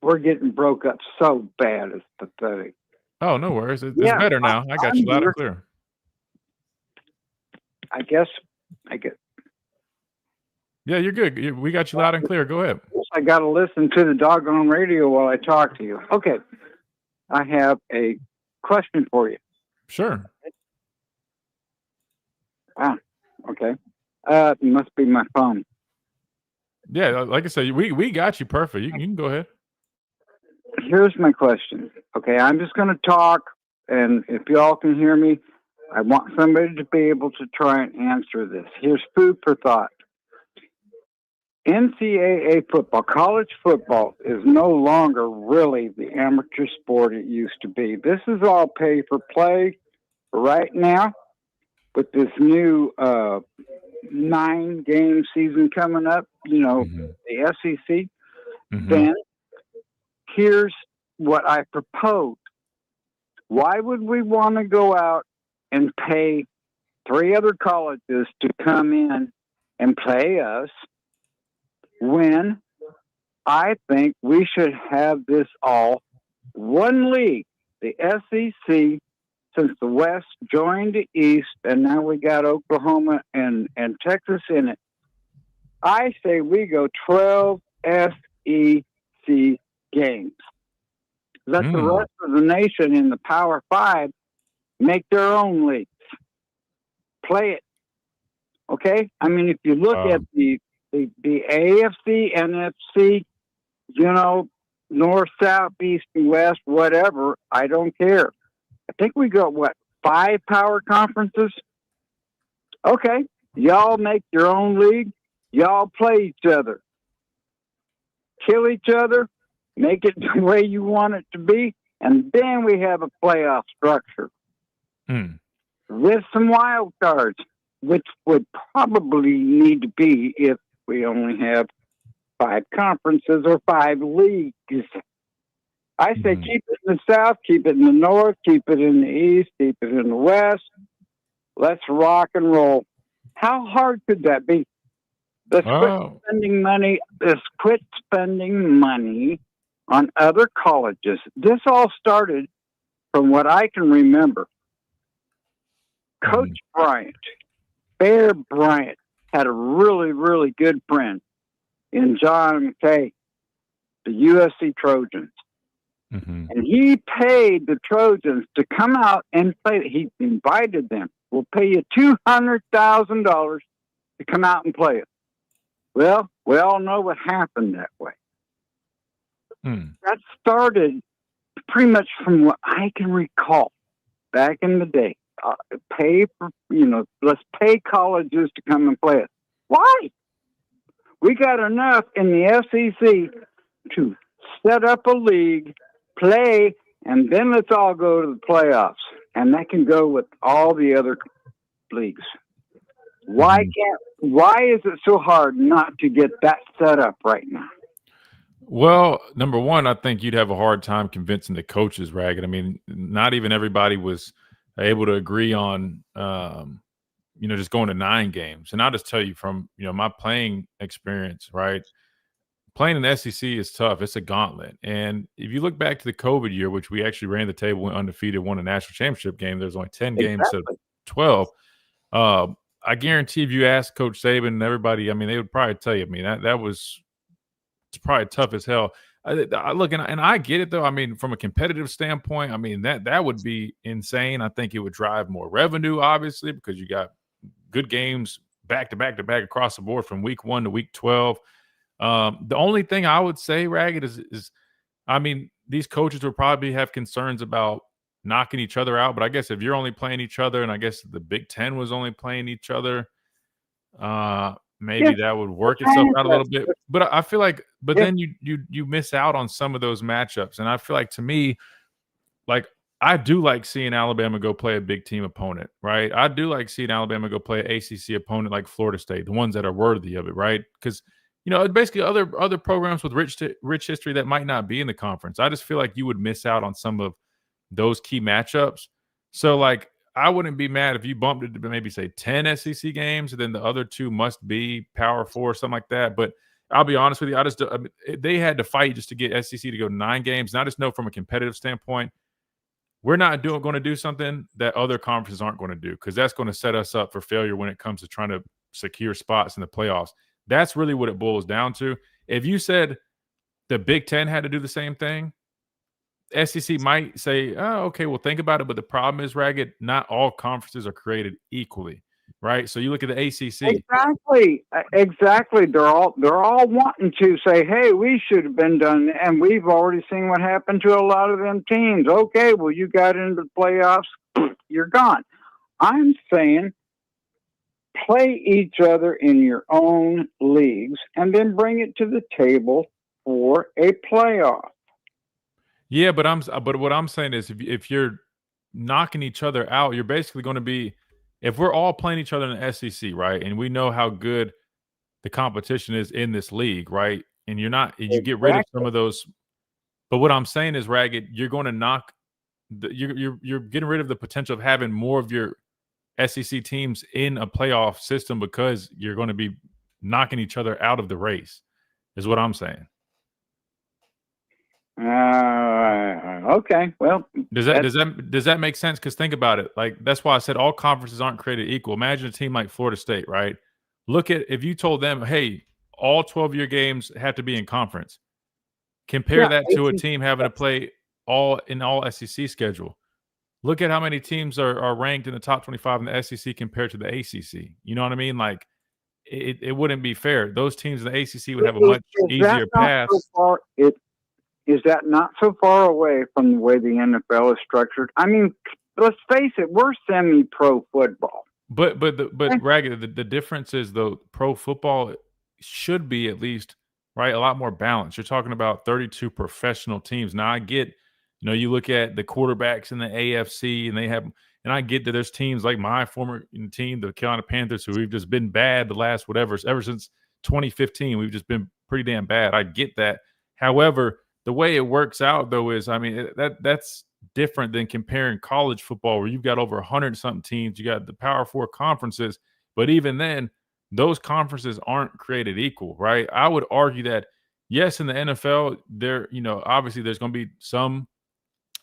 We're getting broke up so bad. It's pathetic. Oh, no worries. It's better now. I got you loud and clear. I guess. Yeah, you're good. We got you loud and clear. Go ahead. I got to listen to the doggone radio while I talk to you. Okay. I have a question for you. Sure. Ah, okay. It must be my phone. Yeah, like I said, we got you perfect. You can go ahead. Here's my question. Okay, I'm just going to talk, and if y'all can hear me, I want somebody to be able to try and answer this. Here's food for thought. NCAA football, college football, is no longer really the amateur sport it used to be. This is all pay for play right now with this new 9-game season coming up, the SEC. Then here's what I propose. Why would we want to go out and pay 3 other colleges to come in and play us, when I think we should have this all one league, the SEC, since the West joined the East, and now we got Oklahoma and Texas in it. I say we go 12 SEC games. Let the rest of the nation in the Power 5 make their own leagues. Play it. Okay? I mean, if you look at the AFC, NFC, north, south, east, and west, whatever, I don't care. I think we got, 5 power conferences? Okay. Y'all make your own league. Y'all play each other. Kill each other. Make it the way you want it to be. And then we have a playoff structure. With some wild cards, which would probably need to be if we only have 5 conferences or 5 leagues. I say keep it in the South, keep it in the North, keep it in the East, keep it in the West. Let's rock and roll. How hard could that be? Let's quit spending money. Let's quit spending money on other colleges. This all started from what I can remember. Coach Bryant, Bear Bryant, had a really, really good friend in John McKay, the USC Trojans. And he paid the Trojans to come out and play. He invited them. We'll pay you $200,000 to come out and play it. Well, we all know what happened that way. That started pretty much from what I can recall back in the day. Let's pay colleges to come and play it. Why? We got enough in the SEC to set up a league, play, and then let's all go to the playoffs. And that can go with all the other leagues. Why is it so hard not to get that set up right now? Well, number one, I think you'd have a hard time convincing the coaches, Ragged. I mean, not even everybody was able to agree on, just going to 9 games. And I'll just tell you from, my playing experience, right? Playing in the SEC is tough. It's a gauntlet. And if you look back to the COVID year, which we actually ran the table, went undefeated, won a national championship game, there's only 10 games to 12. I guarantee if you ask Coach Saban and everybody, I mean, they would probably tell you, it's probably tough as hell. I look, and I get it, though. I mean, from a competitive standpoint, I mean, that would be insane. I think it would drive more revenue, obviously, because you got good games back to back to back across the board from week 1 to week 12. The only thing I would say, Ragged, is I mean, these coaches would probably have concerns about knocking each other out. But I guess if you're only playing each other, and I guess the Big Ten was only playing each other, maybe that would work itself out a little bit. But I feel like, then you miss out on some of those matchups. And I feel like, to me, like, I do like seeing Alabama go play a big team opponent, right? I do like seeing Alabama go play an ACC opponent like Florida State, the ones that are worthy of it, right? Because basically other programs with rich history that might not be in the conference. I just feel like you would miss out on some of those key matchups. So, like, I wouldn't be mad if you bumped it to maybe say 10 SEC games, and then the other 2 must be Power 4, something like that. But I'll be honest with you, they had to fight just to get SEC to go 9 games. And I just know from a competitive standpoint, we're not going to do something that other conferences aren't going to do, because that's going to set us up for failure when it comes to trying to secure spots in the playoffs. That's really what it boils down to. If you said the Big Ten had to do the same thing, SEC might say, oh, okay, well, think about it. But the problem is, Ragged, not all conferences are created equally, right? So you look at the ACC. Exactly. They're all wanting to say, hey, we should have been done. And we've already seen what happened to a lot of them teams. Okay, well, you got into the playoffs. You're gone. I'm saying play each other in your own leagues and then bring it to the table for a playoff. Yeah, but what I'm saying is, if you're knocking each other out, you're basically going to be, if we're all playing each other in the SEC, right? And we know how good the competition is in this league, right? And you get rid of some of those. But what I'm saying is, Ragged, you're going to knock you're getting rid of the potential of having more of your SEC teams in a playoff system, because you're going to be knocking each other out of the race, is what I'm saying. Okay. Well, does that make sense? Because think about it. Like, that's why I said all conferences aren't created equal. Imagine a team like Florida State, right? Look at, if you told them, hey, all 12 of your games have to be in conference. Compare that to a team having to play all SEC schedule. Look at how many teams are ranked in the top 25 in the SEC compared to the ACC. You know what I mean? Like, it wouldn't be fair. Those teams in the ACC would have a much easier path. Is that not so far away from the way the NFL is structured? I mean, let's face it, we're semi-pro football. But Ragged, the difference is, though, pro football should be at least, right, a lot more balanced. You're talking about 32 professional teams. Now, I get, you look at the quarterbacks in the AFC, and I get that there's teams like my former team, the Carolina Panthers, who we've just been bad the last ever since 2015. We've just been pretty damn bad. I get that. However, the way it works out, though, is, I mean, that's different than comparing college football, where you've got over 100-something teams. You got the Power Four conferences, but even then, those conferences aren't created equal, right? I would argue that, yes, in the NFL, obviously there's going to be some,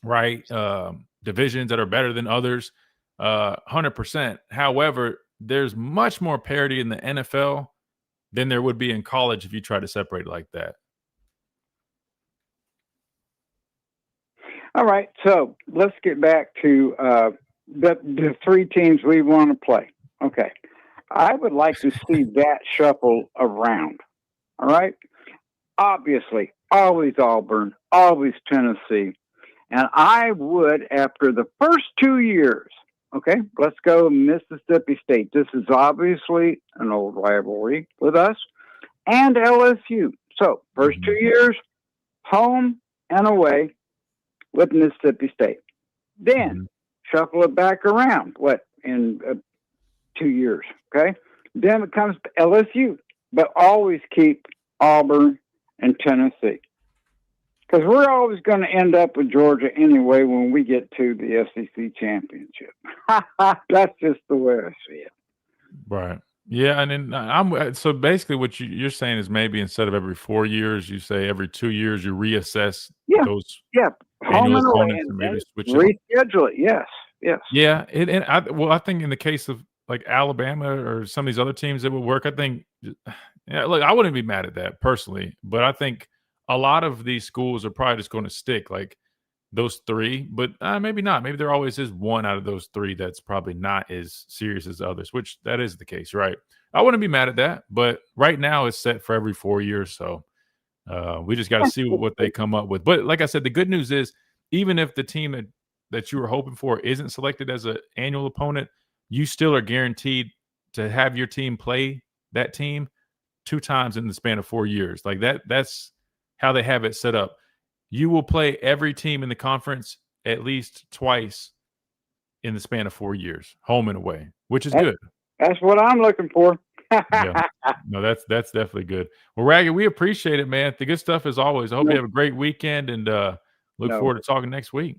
right, divisions that are better than others, 100%. However, there's much more parity in the NFL than there would be in college if you try to separate it like that. All right, so let's get back to the three teams we want to play. Okay, I would like to see that shuffle around. All right, obviously, always Auburn, always Tennessee, and I would, after the first 2 years, okay, let's go Mississippi State. This is obviously an old rivalry with us, and LSU. So first 2 years, home and away with Mississippi State. Then shuffle it back around, in 2 years, okay? Then it comes to LSU, but always keep Auburn and Tennessee. Because we're always going to end up with Georgia anyway when we get to the SEC championship. That's just the way I see it. Right. Yeah, and then so basically what you're saying is, maybe instead of every 4 years, you say every 2 years you reassess those home and away, and maybe switch it. Reschedule it. Yes. Yeah, I think in the case of like Alabama or some of these other teams, it would work. I think, look, I wouldn't be mad at that personally, but I think a lot of these schools are probably just going to stick like those three, but maybe not. Maybe there always is one out of those three that's probably not as serious as others, which that is the case, right? I wouldn't be mad at that, but right now it's set for every 4 years, so we just got to see what they come up with. But like I said, the good news is, even if the team that you were hoping for isn't selected as an annual opponent, you still are guaranteed to have your team play that team 2 times in the span of 4 years. Like that's how they have it set up. You will play every team in the conference at least twice in the span of 4 years, home and away, which is good. That's what I'm looking for. Yeah. No, that's definitely good. Well, Ragged, we appreciate it, man. The good stuff as always. I hope you have a great weekend, and look forward to talking next week.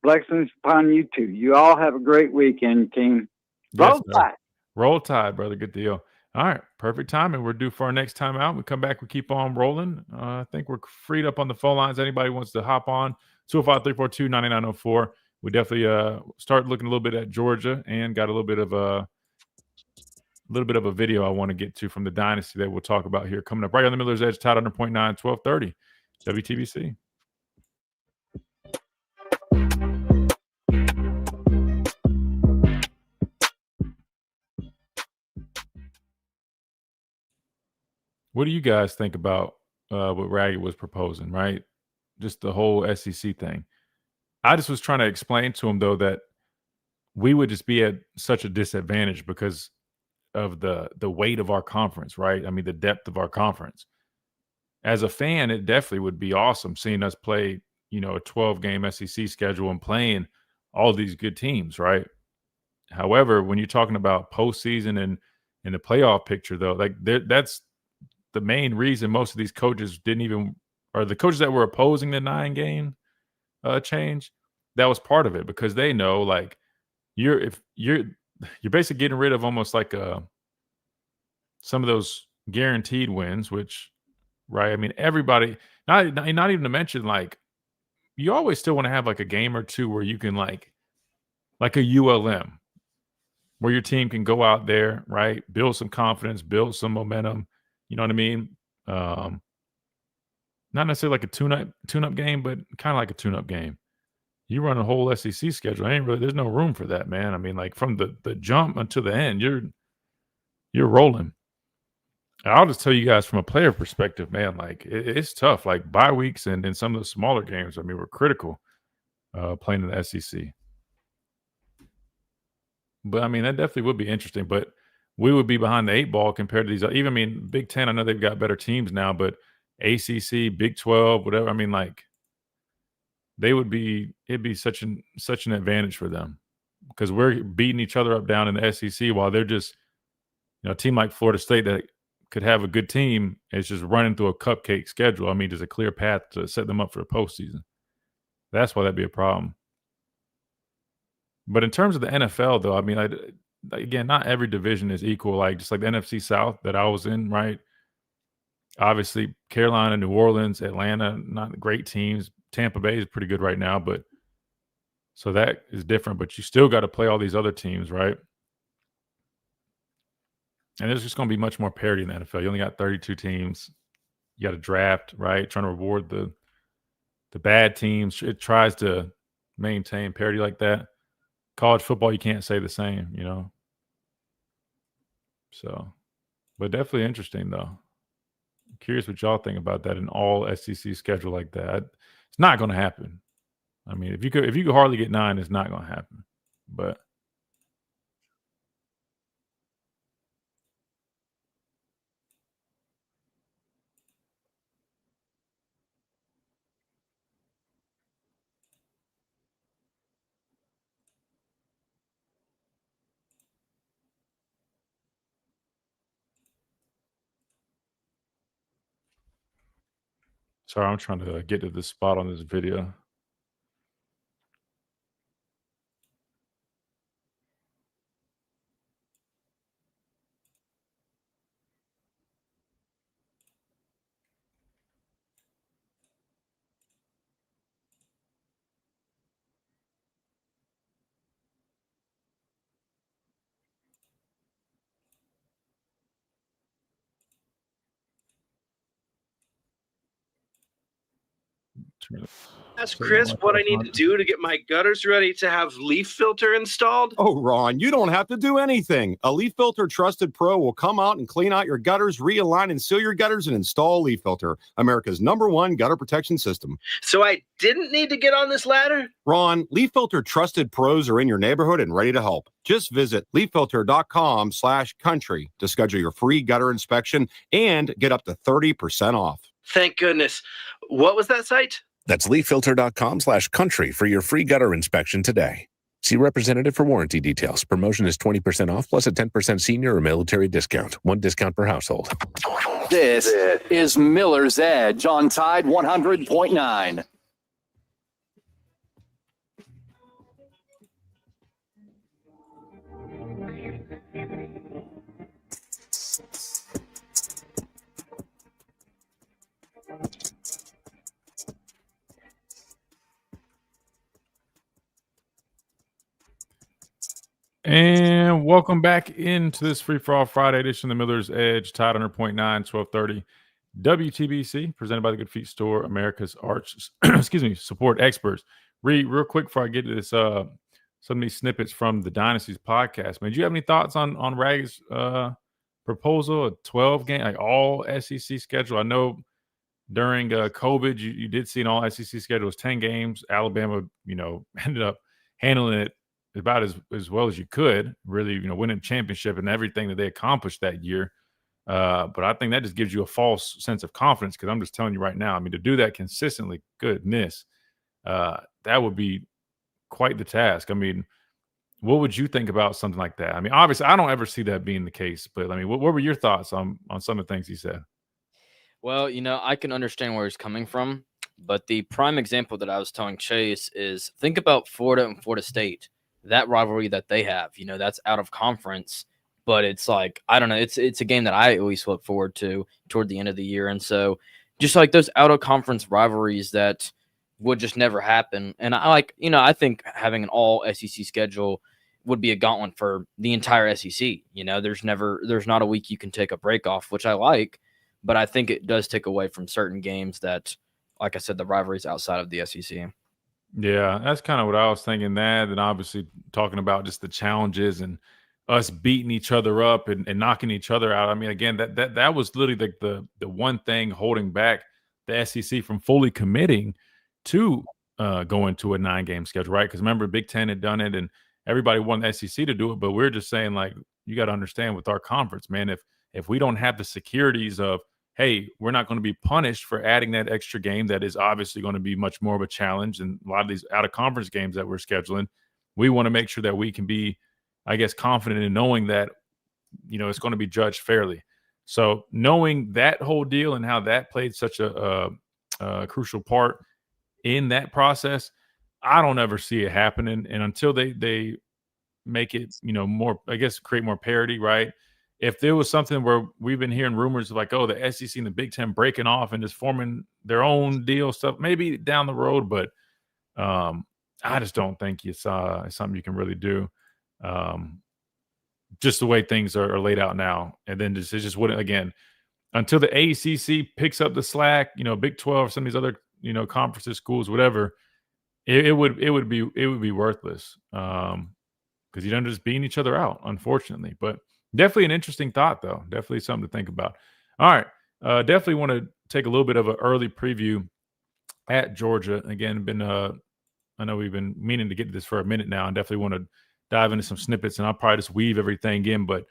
Blessings upon you too. You all have a great weekend, team. Roll Tide. Roll Tide, brother. Good deal. All right, perfect timing. We're due for our next time out. We come back, we keep on rolling. I think we're freed up on the phone lines. Anybody wants to hop on, 205-342-9904. We definitely start looking a little bit at Georgia, and got a little bit of a video I want to get to from the dynasty that we'll talk about here coming up right on the Miller's Edge, Tide 100.9, 1230 WTBC. What do you guys think about what Ragged was proposing, right? Just the whole SEC thing. I just was trying to explain to him, though, that we would just be at such a disadvantage because of the weight of our conference, right? I mean, the depth of our conference. As a fan, it definitely would be awesome seeing us play, a 12-game SEC schedule and playing all these good teams, right? However, when you're talking about postseason and in the playoff picture, though, like that's the main reason most of these coaches or the coaches that were opposing the 9-game change, that was part of it, because they know, like, you're basically getting rid of almost like some of those guaranteed wins, which, right? I mean, everybody, not even to mention, like, you always still want to have like a game or two where you can like a ULM, where your team can go out there, right? Build some confidence, build some momentum. You know what I mean? Not necessarily like a tune-up game, but kind of like a tune-up game. You run a whole SEC schedule. There's no room for that, man. I mean, like from the jump until the end, you're rolling. I'll just tell you guys from a player perspective, man, like it's tough. Like bye weeks and some of the smaller games, I mean, were critical playing in the SEC. But I mean, that definitely would be interesting. But we would be behind the 8 ball compared to these. Even, I mean, Big Ten, I know they've got better teams now, but ACC, Big 12, whatever. I mean, like it'd be such an advantage for them because we're beating each other up down in the SEC while they're just, a team like Florida State that could have a good team is just running through a cupcake schedule. I mean, there's a clear path to set them up for the postseason. That's why that'd be a problem. But in terms of the NFL, though, I mean, again, not every division is equal. Like just like the NFC South that I was in, right? Obviously, Carolina, New Orleans, Atlanta, not great teams. Tampa Bay is pretty good right now, but so that is different. But you still got to play all these other teams, right? And there's just going to be much more parity in the NFL. You only got 32 teams. You got to draft, right? Trying to reward the bad teams. It tries to maintain parity like that. College football, you can't say the same, So, but definitely interesting, though. I'm curious what y'all think about that, an all SEC schedule like that. It's not going to happen. I mean, if you could hardly get 9, it's not going to happen. But sorry, I'm trying to get to the spot on this video. Ask Chris what I need to do to get my gutters ready to have leaf filter installed. Oh, Ron, you don't have to do anything. A Leaf Filter Trusted Pro will come out and clean out your gutters, realign and seal your gutters, and install Leaf Filter, America's #1 gutter protection system. So I didn't need to get on this ladder? Ron, Leaf Filter Trusted Pros are in your neighborhood and ready to help. Just visit leaffilter.com/country to schedule your free gutter inspection and get up to 30% off. Thank goodness. What was that site? That's leaffilter.com/country for your free gutter inspection today. See representative for warranty details. Promotion is 20% off plus a 10% senior or military discount. 1 discount per household. This is Miller's Edge on Tide 100.9. And welcome back into this Free For All Friday edition of the Miller's Edge, Tide 100.9, 1230 WTBC, presented by the Good Feet Store, America's Arch, support experts. Real quick before I get to this, some of these snippets from the Dynasties podcast. Man, do you have any thoughts on Ragg's proposal, a 12-game, like all SEC schedule? I know during COVID, you did see an all SEC schedule was 10 games. Alabama, ended up handling it about as well as you could, really, winning championship and everything that they accomplished that year. But I think that just gives you a false sense of confidence because I'm just telling you right now, I mean, to do that consistently, goodness, that would be quite the task. I mean, what would you think about something like that? I mean, obviously, I don't ever see that being the case, but I mean, what were your thoughts on some of the things he said? Well, I can understand where he's coming from, but the prime example that I was telling Chase is think about Florida and Florida State. That rivalry that they have, that's out of conference. But it's like, I don't know. It's a game that I always look forward to toward the end of the year. And so just like those out of conference rivalries that would just never happen. And I think having an all SEC schedule would be a gauntlet for the entire SEC. There's not a week you can take a break off, which I like, but I think it does take away from certain games that, like I said, the rivalries outside of the SEC. Yeah, that's kind of what I was thinking. That, and obviously talking about just the challenges and us beating each other up and knocking each other out. I mean, again, that was literally the one thing holding back the SEC from fully committing to going to a 9-game schedule, right? Because remember, Big Ten had done it, and everybody wanted the SEC to do it. But we're just saying, like, you got to understand with our conference, man, if we don't have the securities of, hey, we're not going to be punished for adding that extra game that is obviously going to be much more of a challenge. And a lot of these out-of-conference games that we're scheduling, we want to make sure that we can be, I guess, confident in knowing that, it's going to be judged fairly. So knowing that whole deal and how that played such a crucial part in that process, I don't ever see it happening. And until they make it, more, I guess, create more parity, right? If there was something where we've been hearing rumors of like, oh, the SEC and the Big Ten breaking off and just forming their own deal stuff, maybe down the road, but I just don't think it's something you can really do. Just the way things are laid out now. And then it just wouldn't, again, until the ACC picks up the slack, Big 12, some of these other, conferences, schools, whatever, it would be worthless. Because you're just beating each other out, unfortunately. But definitely an interesting thought, though. Definitely something to think about. All right. Definitely want to take a little bit of an early preview at Georgia. Again, I know we've been meaning to get to this for a minute now, and definitely want to dive into some snippets, and I'll probably just weave everything in. But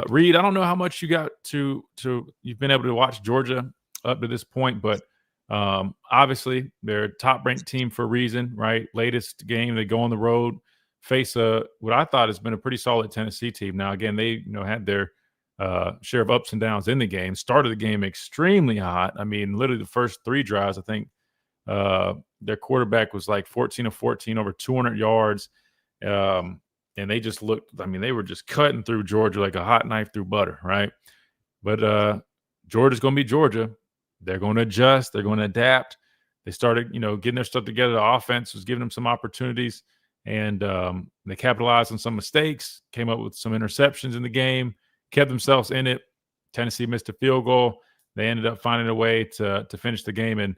Reed, I don't know how much you got you've been able to watch Georgia up to this point, but obviously they're a top-ranked team for a reason, right? Latest game, they go on the road, face what I thought has been a pretty solid Tennessee team. Now, again, they had their share of ups and downs in the game. Started the game extremely hot. I mean, literally the first 3 drives, I think their quarterback was like 14 of 14, over 200 yards. And they just looked, I mean, they were just cutting through Georgia like a hot knife through butter, right? But Georgia's going to be Georgia. They're going to adjust. They're going to adapt. They started, getting their stuff together. The offense was giving them some opportunities. And they capitalized on some mistakes, came up with some interceptions in the game, kept themselves in it. Tennessee missed a field goal. They ended up finding a way to finish the game. And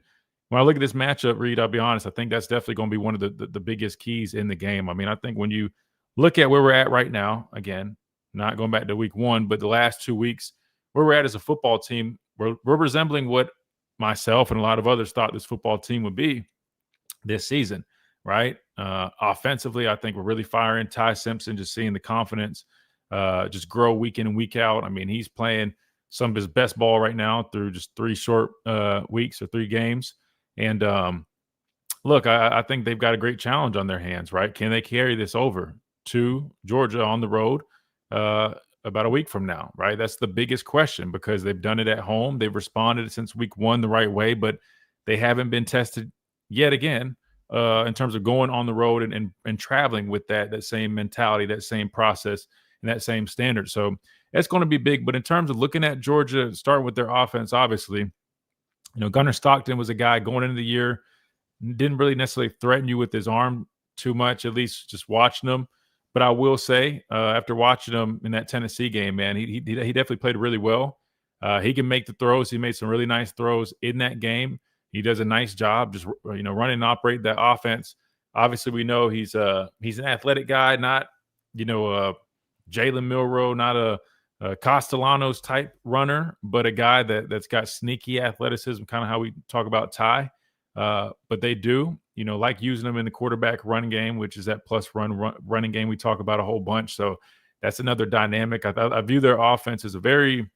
when I look at this matchup, Reed, I'll be honest, I think that's definitely going to be one of the biggest keys in the game. I mean, I think when you look at where we're at right now, again, not going back to week 1, but the last 2 weeks, where we're at as a football team, we're resembling what myself and a lot of others thought this football team would be this season. Right. Offensively, I think we're really firing. Ty Simpson, just seeing the confidence just grow week in and week out. I mean, he's playing some of his best ball right now through just 3 short weeks or 3 games. And look, I think they've got a great challenge on their hands, right? Can they carry this over to Georgia on the road about a week from now, right? That's the biggest question, because they've done it at home. They've responded since week 1 the right way, but they haven't been tested yet again. In terms of going on the road and traveling with that same mentality, that same process, and that same standard. So it's going to be big. But in terms of looking at Georgia, starting with their offense, obviously, Gunnar Stockton was a guy going into the year, didn't really necessarily threaten you with his arm too much, at least just watching him. But I will say, after watching him in that Tennessee game, man, he definitely played really well. He can make the throws. He made some really nice throws in that game. He does a nice job just, running and operating that offense. Obviously, we know he's an athletic guy, not, Jalen Milroe, not a Castellanos type runner, but a guy that's got sneaky athleticism, kind of how we talk about Ty. But they do, like using them in the quarterback run game, which is that plus running game we talk about a whole bunch. So that's another dynamic. I view their offense as a very,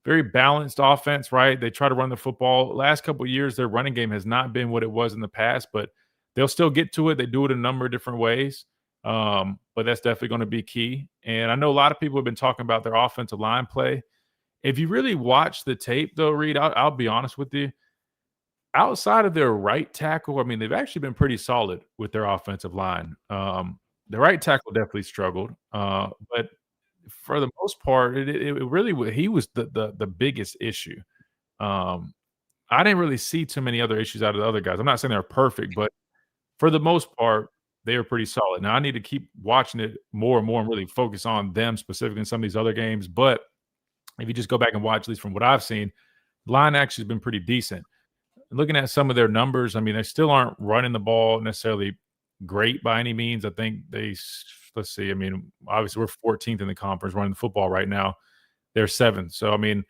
very balanced offense, right? They try to run the football. Last couple of years, their running game has not been what it was in the past, but they'll still get to it. They do it a number of different ways, but that's definitely going to be key. And I know a lot of people have been talking about their offensive line play. If you really watch the tape, though, Reed, I'll be honest with you. Outside of their right tackle, I mean, they've actually been pretty solid with their offensive line. The right tackle definitely struggled, but for the most part, it really he was the biggest issue. I didn't really see too many other issues out of the other guys. I'm not saying they're perfect, but for the most part, they were pretty solid. Now I need to keep watching it more and more and really focus on them specifically in some of these other games. But if you just go back and watch, at least from what I've seen, the line actually has been pretty decent. Looking at some of their numbers, I mean, they still aren't running the ball necessarily great by any means. I think let's see. I mean, obviously we're 14th in the conference running the football right now. They're 7th. So I mean,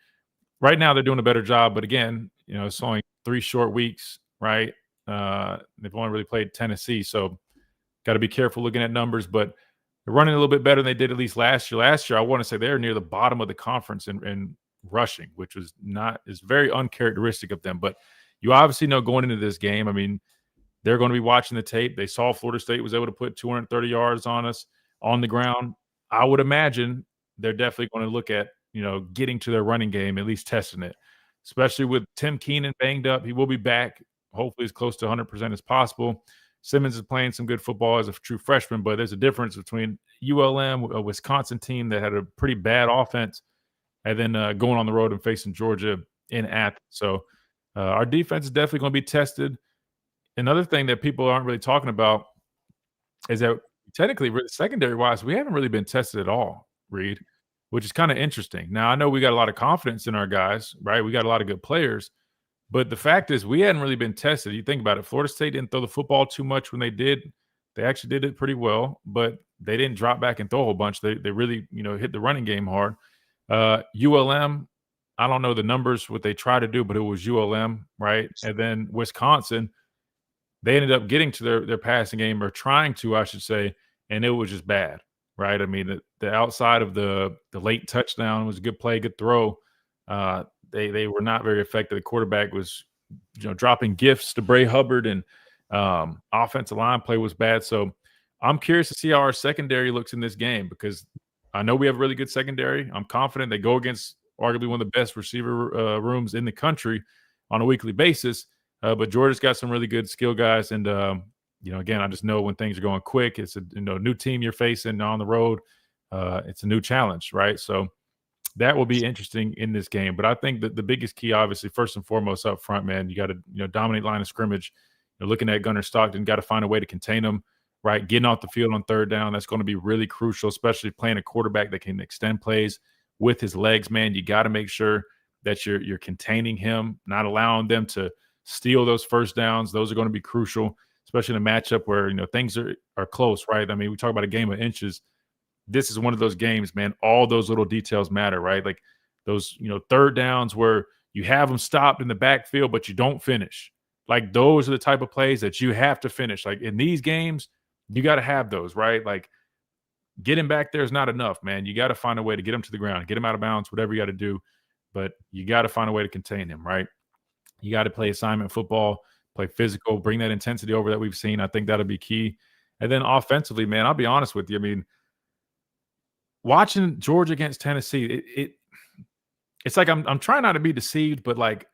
right now they're doing a better job. But again, it's only 3 short weeks, right? They've only really played Tennessee, so got to be careful looking at numbers. But they're running a little bit better than they did at least last year. Last year, I want to say they're near the bottom of the conference in rushing, which is very uncharacteristic of them. But you obviously know going into this game, I mean, they're going to be watching the tape. They saw Florida State was able to put 230 yards on us on the ground. I would imagine they're definitely going to look at, getting to their running game, at least testing it, especially with Tim Keenan banged up. He will be back, hopefully as close to 100% as possible. Simmons is playing some good football as a true freshman, but there's a difference between ULM, a Wisconsin team that had a pretty bad offense, and then going on the road and facing Georgia in Athens. So our defense is definitely going to be tested. Another thing that people aren't really talking about is that technically, secondary-wise, we haven't really been tested at all, Reed, which is kind of interesting. Now, I know we got a lot of confidence in our guys, right? We got a lot of good players. But the fact is we hadn't really been tested. You think about it. Florida State didn't throw the football too much when they did. They actually did it pretty well, but they didn't drop back and throw a whole bunch. They really, hit the running game hard. ULM, I don't know the numbers, what they try to do, but it was ULM, right? And then Wisconsin, they ended up getting to their passing game, or trying to, I should say, and it was just bad, right? I mean, the outside of the late touchdown was a good play, good throw. They were not very effective. The quarterback was, dropping gifts to Bray Hubbard, and offensive line play was bad. So I'm curious to see how our secondary looks in this game, because I know we have a really good secondary. I'm confident they go against arguably one of the best receiver rooms in the country on a weekly basis. But Georgia's got some really good skill guys. And, again, I just know when things are going quick, it's a new team you're facing on the road. It's a new challenge, right? So that will be interesting in this game. But I think that the biggest key, obviously, first and foremost up front, man, you got to dominate line of scrimmage. Looking at Gunnar Stockton, got to find a way to contain him, right? Getting off the field on third down, that's going to be really crucial, especially playing a quarterback that can extend plays with his legs, man. You got to make sure that you're containing him, not allowing them to steal those first downs. Those are going to be crucial, especially in a matchup where, things are close, right? I mean, we talk about a game of inches. This is one of those games, man. All those little details matter, right? Like those, third downs where you have them stopped in the backfield, but you don't finish. Like those are the type of plays that you have to finish. Like in these games, you got to have those, right? Like getting back there is not enough, man. You got to find a way to get him to the ground, get him out of bounds, whatever you got to do. But you got to find a way to contain him, right? You got to play assignment football, play physical, bring that intensity over that we've seen. I think that'll be key. And then offensively, man, I'll be honest with you. I mean, watching Georgia against Tennessee, it's like I'm trying not to be deceived, but like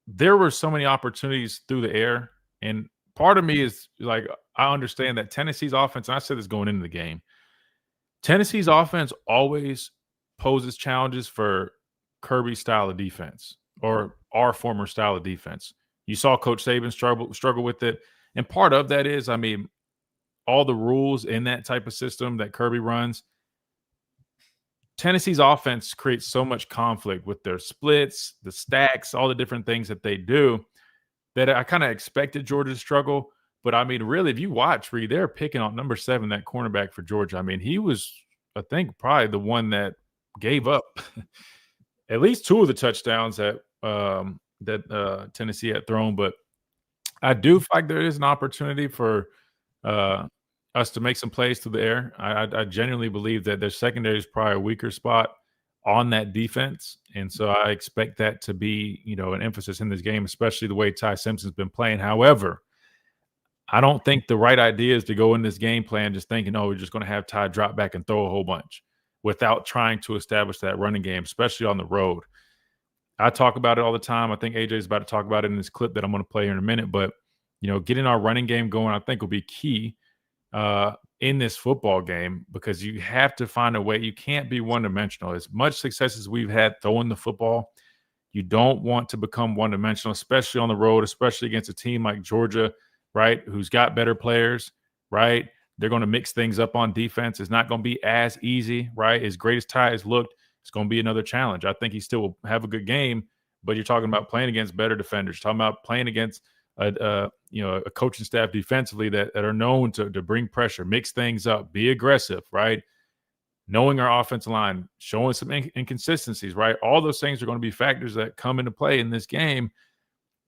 there were so many opportunities through the air. And part of me is like, I understand that Tennessee's offense, and I said this going into the game, Tennessee's offense always poses challenges for Kirby's style of defense, or our former style of defense. You saw Coach Saban struggle with it. And part of that is, I mean, all the rules in that type of system that Kirby runs, Tennessee's offense creates so much conflict with their splits, the stacks, all the different things that they do, that I kind of expected Georgia to struggle. But, I mean, really, if you watch, Reed, they're picking on number 7, that cornerback for Georgia. I mean, he was, I think, probably the one that gave up at least 2 of the touchdowns that Tennessee had thrown. But I do feel like there is an opportunity for us to make some plays through the air. I genuinely believe that their secondary is probably a weaker spot on that defense. And so I expect that to be, an emphasis in this game, especially the way Ty Simpson's been playing. However, I don't think the right idea is to go in this game plan just thinking, we're just going to have Ty drop back and throw a whole bunch without trying to establish that running game, especially on the road. I talk about it all the time. I think AJ is about to talk about it in this clip that I'm going to play here in a minute. But, getting our running game going, I think will be key. in this football game, because you have to find a way. You can't be one-dimensional. As much success as we've had throwing the football, you don't want to become one-dimensional, especially on the road, especially against a team like Georgia, right, who's got better players, right? They're going to mix things up on defense. It's not going to be as easy, right? As great as Ty has looked, it's going to be another challenge. I think he still will have a good game, but you're talking about playing against better defenders. You're talking about playing against a coaching staff defensively that are known to bring pressure, mix things up, be aggressive, right? Knowing our offensive line, showing some inconsistencies, right? All those things are going to be factors that come into play in this game.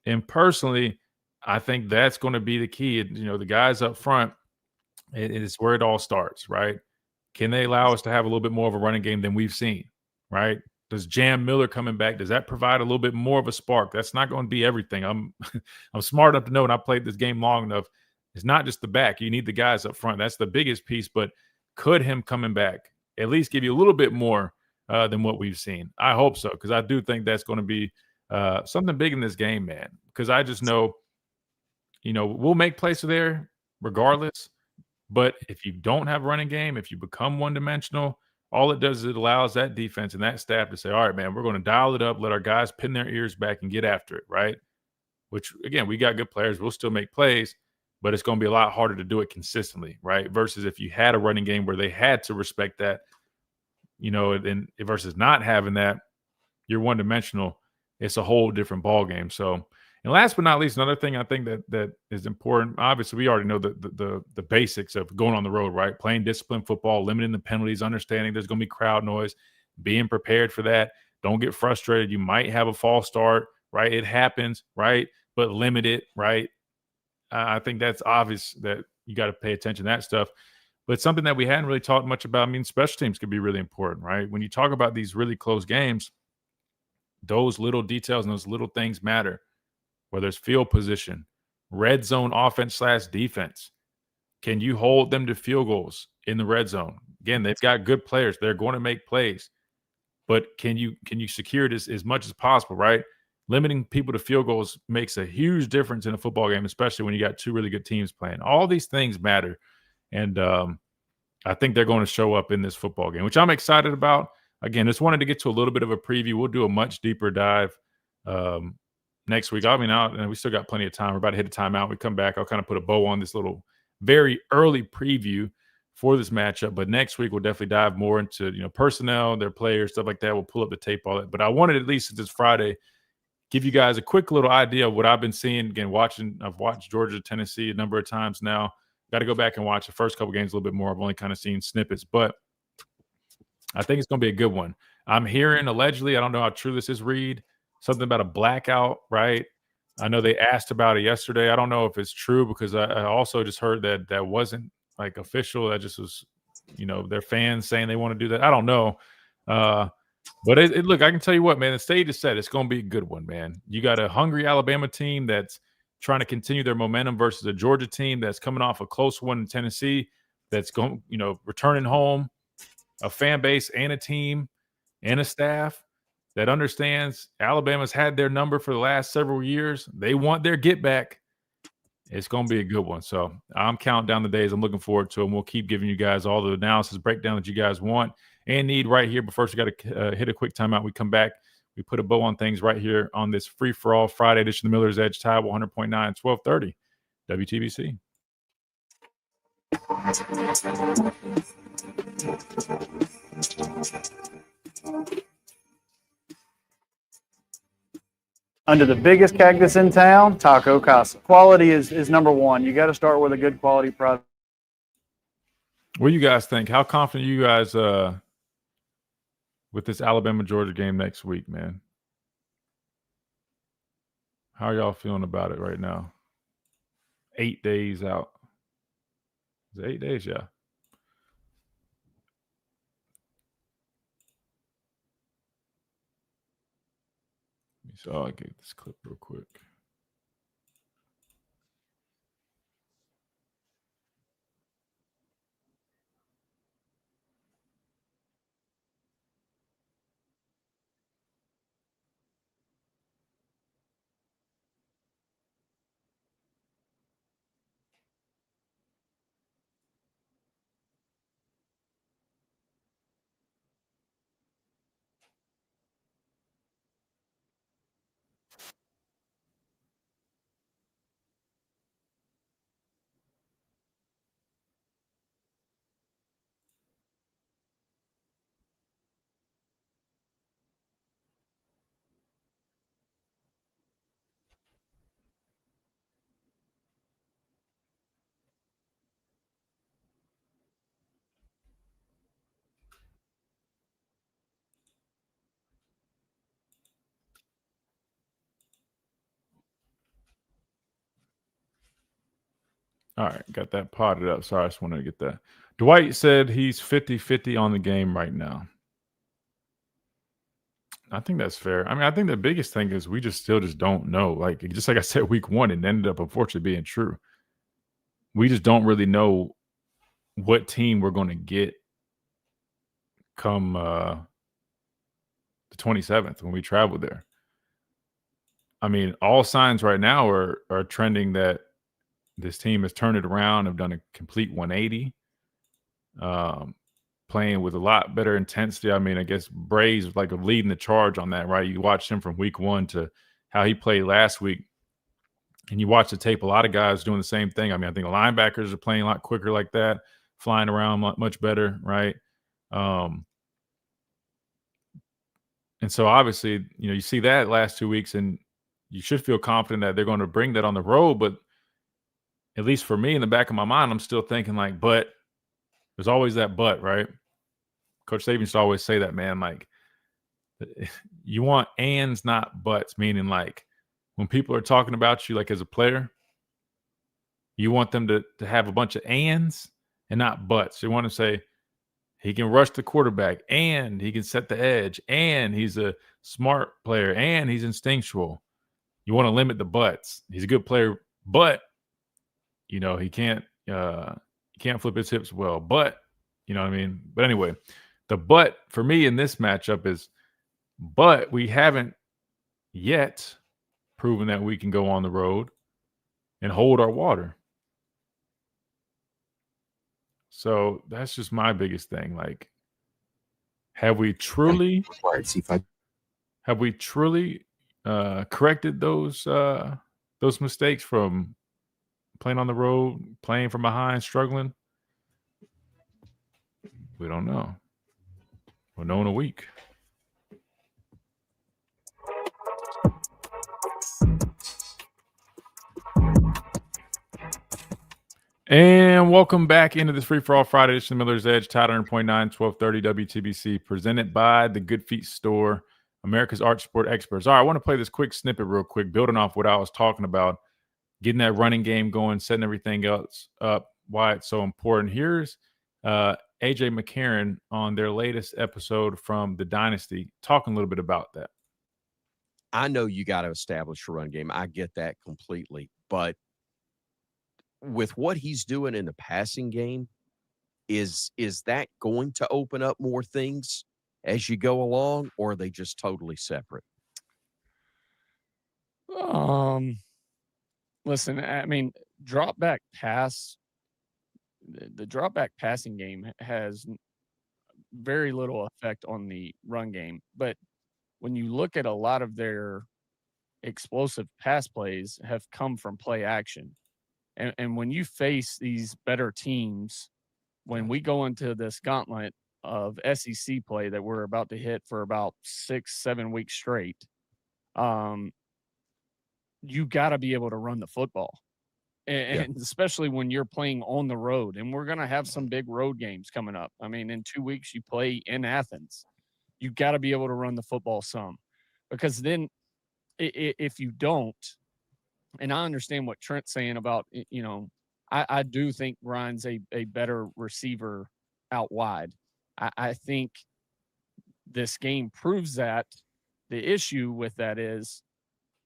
And personally, I think that's going to be the key. The guys up front, it is where it all starts, right? Can they allow us to have a little bit more of a running game than we've seen, right? Does Jam Miller coming back, does that provide a little bit more of a spark? That's not going to be everything. I'm smart enough to know, and I played this game long enough, it's not just the back. You need the guys up front. That's the biggest piece. But could him coming back at least give you a little bit more than what we've seen? I hope so, because I do think that's going to be something big in this game, man. Because I just know, we'll make plays there regardless. But if you don't have a running game, if you become one-dimensional, all it does is it allows that defense and that staff to say, all right, man, we're going to dial it up, let our guys pin their ears back and get after it, right? Which, again, we got good players. We'll still make plays, but it's going to be a lot harder to do it consistently, right? Versus if you had a running game where they had to respect that, and versus not having that, you're one-dimensional. It's a whole different ballgame. So, and last but not least, another thing I think that is important. Obviously, we already know the basics of going on the road, right? Playing disciplined football, limiting the penalties, understanding there's going to be crowd noise, being prepared for that. Don't get frustrated. You might have a false start, right? It happens, right? But limit it, right? I think that's obvious that you got to pay attention to that stuff. But something that we hadn't really talked much about, special teams could be really important, right? When you talk about these really close games, those little details and those little things matter. Whether it's field position, red zone offense / defense. Can you hold them to field goals in the red zone? Again, they've got good players. They're going to make plays. But can you secure it as much as possible, right? Limiting people to field goals makes a huge difference in a football game, especially when you got two really good teams playing. All these things matter. And I think they're going to show up in this football game, which I'm excited about. Again, just wanted to get to a little bit of a preview. We'll do a much deeper dive next week. We still got plenty of time. We're about to hit a timeout. We come back, I'll kind of put a bow on this little very early preview for this matchup. But next week, we'll definitely dive more into personnel, their players, stuff like that. We'll pull up the tape, all that. But I wanted, at least this Friday, give you guys a quick little idea of what I've been seeing. Again, I've watched Georgia, Tennessee a number of times now. Got to go back and watch the first couple games a little bit more. I've only kind of seen snippets, but I think it's going to be a good one. I'm hearing allegedly, I don't know how true this is, Reed, something about a blackout, right? I know they asked about it yesterday. I don't know if it's true, because I also just heard that wasn't like official. That just was, their fans saying they want to do that. I don't know. But look, I can tell you what, man, the stage is set. It's going to be a good one, man. You got a hungry Alabama team that's trying to continue their momentum versus a Georgia team that's coming off a close one in Tennessee that's going, returning home, a fan base and a team and a staff that understands Alabama's had their number for the last several years. They want their get back. It's going to be a good one. So I'm counting down the days. I'm looking forward to them. We'll keep giving you guys all the analysis breakdown that you guys want and need right here. But first, we got to hit a quick timeout. We come back. We put a bow on things right here on this free-for-all Friday edition of the Miller's Edge, Tide 100.9, 1230 WTBC. Under the biggest cactus in town, Taco Casa. Quality is number one. You got to start with a good quality product. What do you guys think? How confident are you guys with this Alabama-Georgia game next week, man? How are y'all feeling about it right now? 8 days out. Is it 8 days? Yeah. So I'll get this clip real quick. All right, got that potted up. Sorry, I just wanted to get that. Dwight said he's 50-50 on the game right now. I think that's fair. I mean, I think the biggest thing is we still don't know. Like, just like I said, week one, it ended up unfortunately being true. We just don't really know what team we're going to get come the 27th when we travel there. I mean, all signs right now are trending that this team has turned it around, have done a complete 180, playing with a lot better intensity. I mean, I guess Bray's like leading the charge on that, right? You watched him from week one to how he played last week, and you watch the tape, a lot of guys doing the same thing. I mean, I think the linebackers are playing a lot quicker like that, flying around much better, right? And so obviously, you see that last 2 weeks, and you should feel confident that they're going to bring that on the road. But at least for me, in the back of my mind, I'm still thinking like, but there's always that but, right? Coach Saban used to always say that, man, like you want ands, not buts, meaning like when people are talking about you, like as a player, you want them to have a bunch of ands and not buts. You want to say he can rush the quarterback, and he can set the edge, and he's a smart player, and he's instinctual. You want to limit the buts. He's a good player, but he can't flip his hips well. But you know what I mean? But anyway, the but for me in this matchup is, but we haven't yet proven that we can go on the road and hold our water. So that's just my biggest thing. Like, have we truly corrected those mistakes from playing on the road, playing from behind, struggling? We don't know. We'll know in a week. And welcome back into this Free For All Friday edition of Miller's Edge, Tide 100.9, 1230 WTBC, presented by the Good Feet Store, America's Arch Sport Experts. All right, I want to play this quick snippet real quick, building off what I was talking about, getting that running game going, setting everything else up, why it's so important. Here's AJ McCarron on their latest episode from The Dynasty, talking a little bit about that. I know you got to establish a run game. I get that completely. But with what he's doing in the passing game, is that going to open up more things as you go along, or are they just totally separate? Listen, I mean, drop back pass, the drop back passing game has very little effect on the run game. But when you look at a lot of their explosive pass plays have come from play action. And when you face these better teams, when we go into this gauntlet of SEC play that we're about to hit for about 6-7 weeks straight, you got to be able to run the football. And especially when you're playing on the road. And we're going to have some big road games coming up. I mean, in 2 weeks, you play in Athens. You got to be able to run the football some. Because then if you don't, and I understand what Trent's saying about, I do think Ryan's a better receiver out wide. I think this game proves that. The issue with that is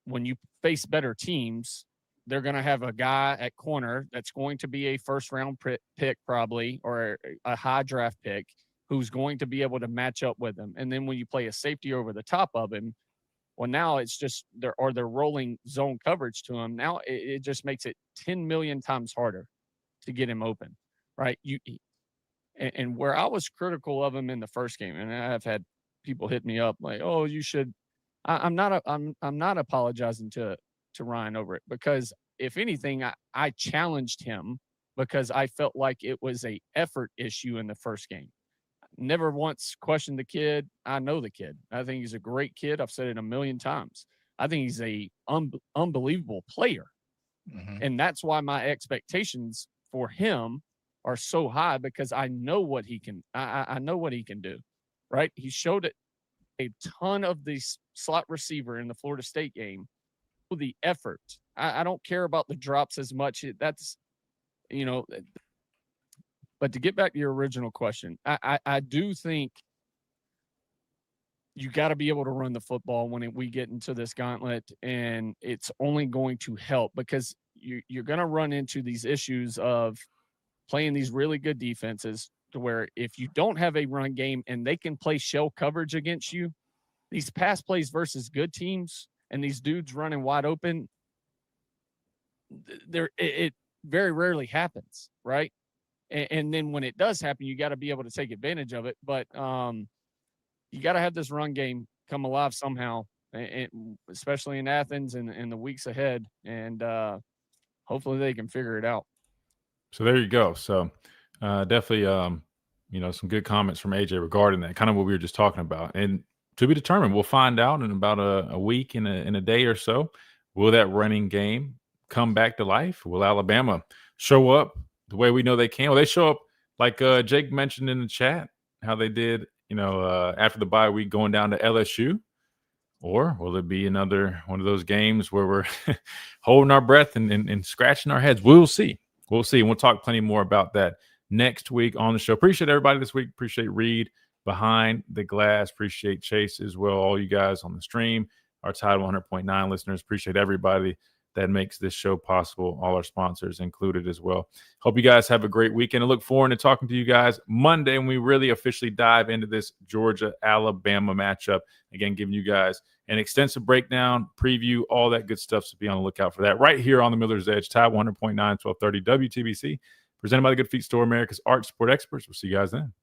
when you face better teams, they're going to have a guy at corner that's going to be a first-round pick probably, or a high draft pick, who's going to be able to match up with him. And then when you play a safety over the top of him, well, now it's just they're rolling zone coverage to him. Now it just makes it 10 million times harder to get him open, right? And where I was critical of him in the first game, and I've had people hit me up like, "Oh, you should." I'm not apologizing to Ryan over it, because if anything, I challenged him because I felt like it was a effort issue in the first game. Never once questioned the kid. I know the kid. I think he's a great kid. I've said it a million times. I think he's a unbelievable player. Mm-hmm. And that's why my expectations for him are so high, because I know what he can. I know what he can do, right? He showed it a ton of the slot receiver in the Florida State game. The effort. I don't care about the drops as much. you know, but to get back to your original question, I do think you got to be able to run the football when we get into this gauntlet, and it's only going to help because you're going to run into these issues of playing these really good defenses to where if you don't have a run game and they can play shell coverage against you, these pass plays versus good teams and these dudes running wide open, it very rarely happens, right? And then when it does happen, you got to be able to take advantage of it. But you got to have this run game come alive somehow, especially in Athens and the weeks ahead. And hopefully they can figure it out. So there you go. So definitely, some good comments from AJ regarding that, kind of what we were just talking about. And to be determined, we'll find out in about a week, in a day or so. Will that running game come back to life? Will Alabama show up the way we know they can? Will they show up like Jake mentioned in the chat, how they did, after the bye week going down to LSU? Or will it be another one of those games where we're holding our breath and scratching our heads? We'll see. We'll see. And we'll talk plenty more about that next week on the show. Appreciate everybody this week. Appreciate Reed behind the glass. Appreciate Chase as well. All you guys on the stream, our Tide 100.9 listeners. Appreciate everybody that makes this show possible. All our sponsors included as well. Hope you guys have a great weekend. I look forward to talking to you guys Monday when we really officially dive into this Georgia-Alabama matchup. Again, giving you guys an extensive breakdown, preview, all that good stuff. So be on the lookout for that right here on the Miller's Edge, Tide 100.9, 1230 WTBC, presented by the Good Feet Store, America's Art Sport Experts. We'll see you guys then.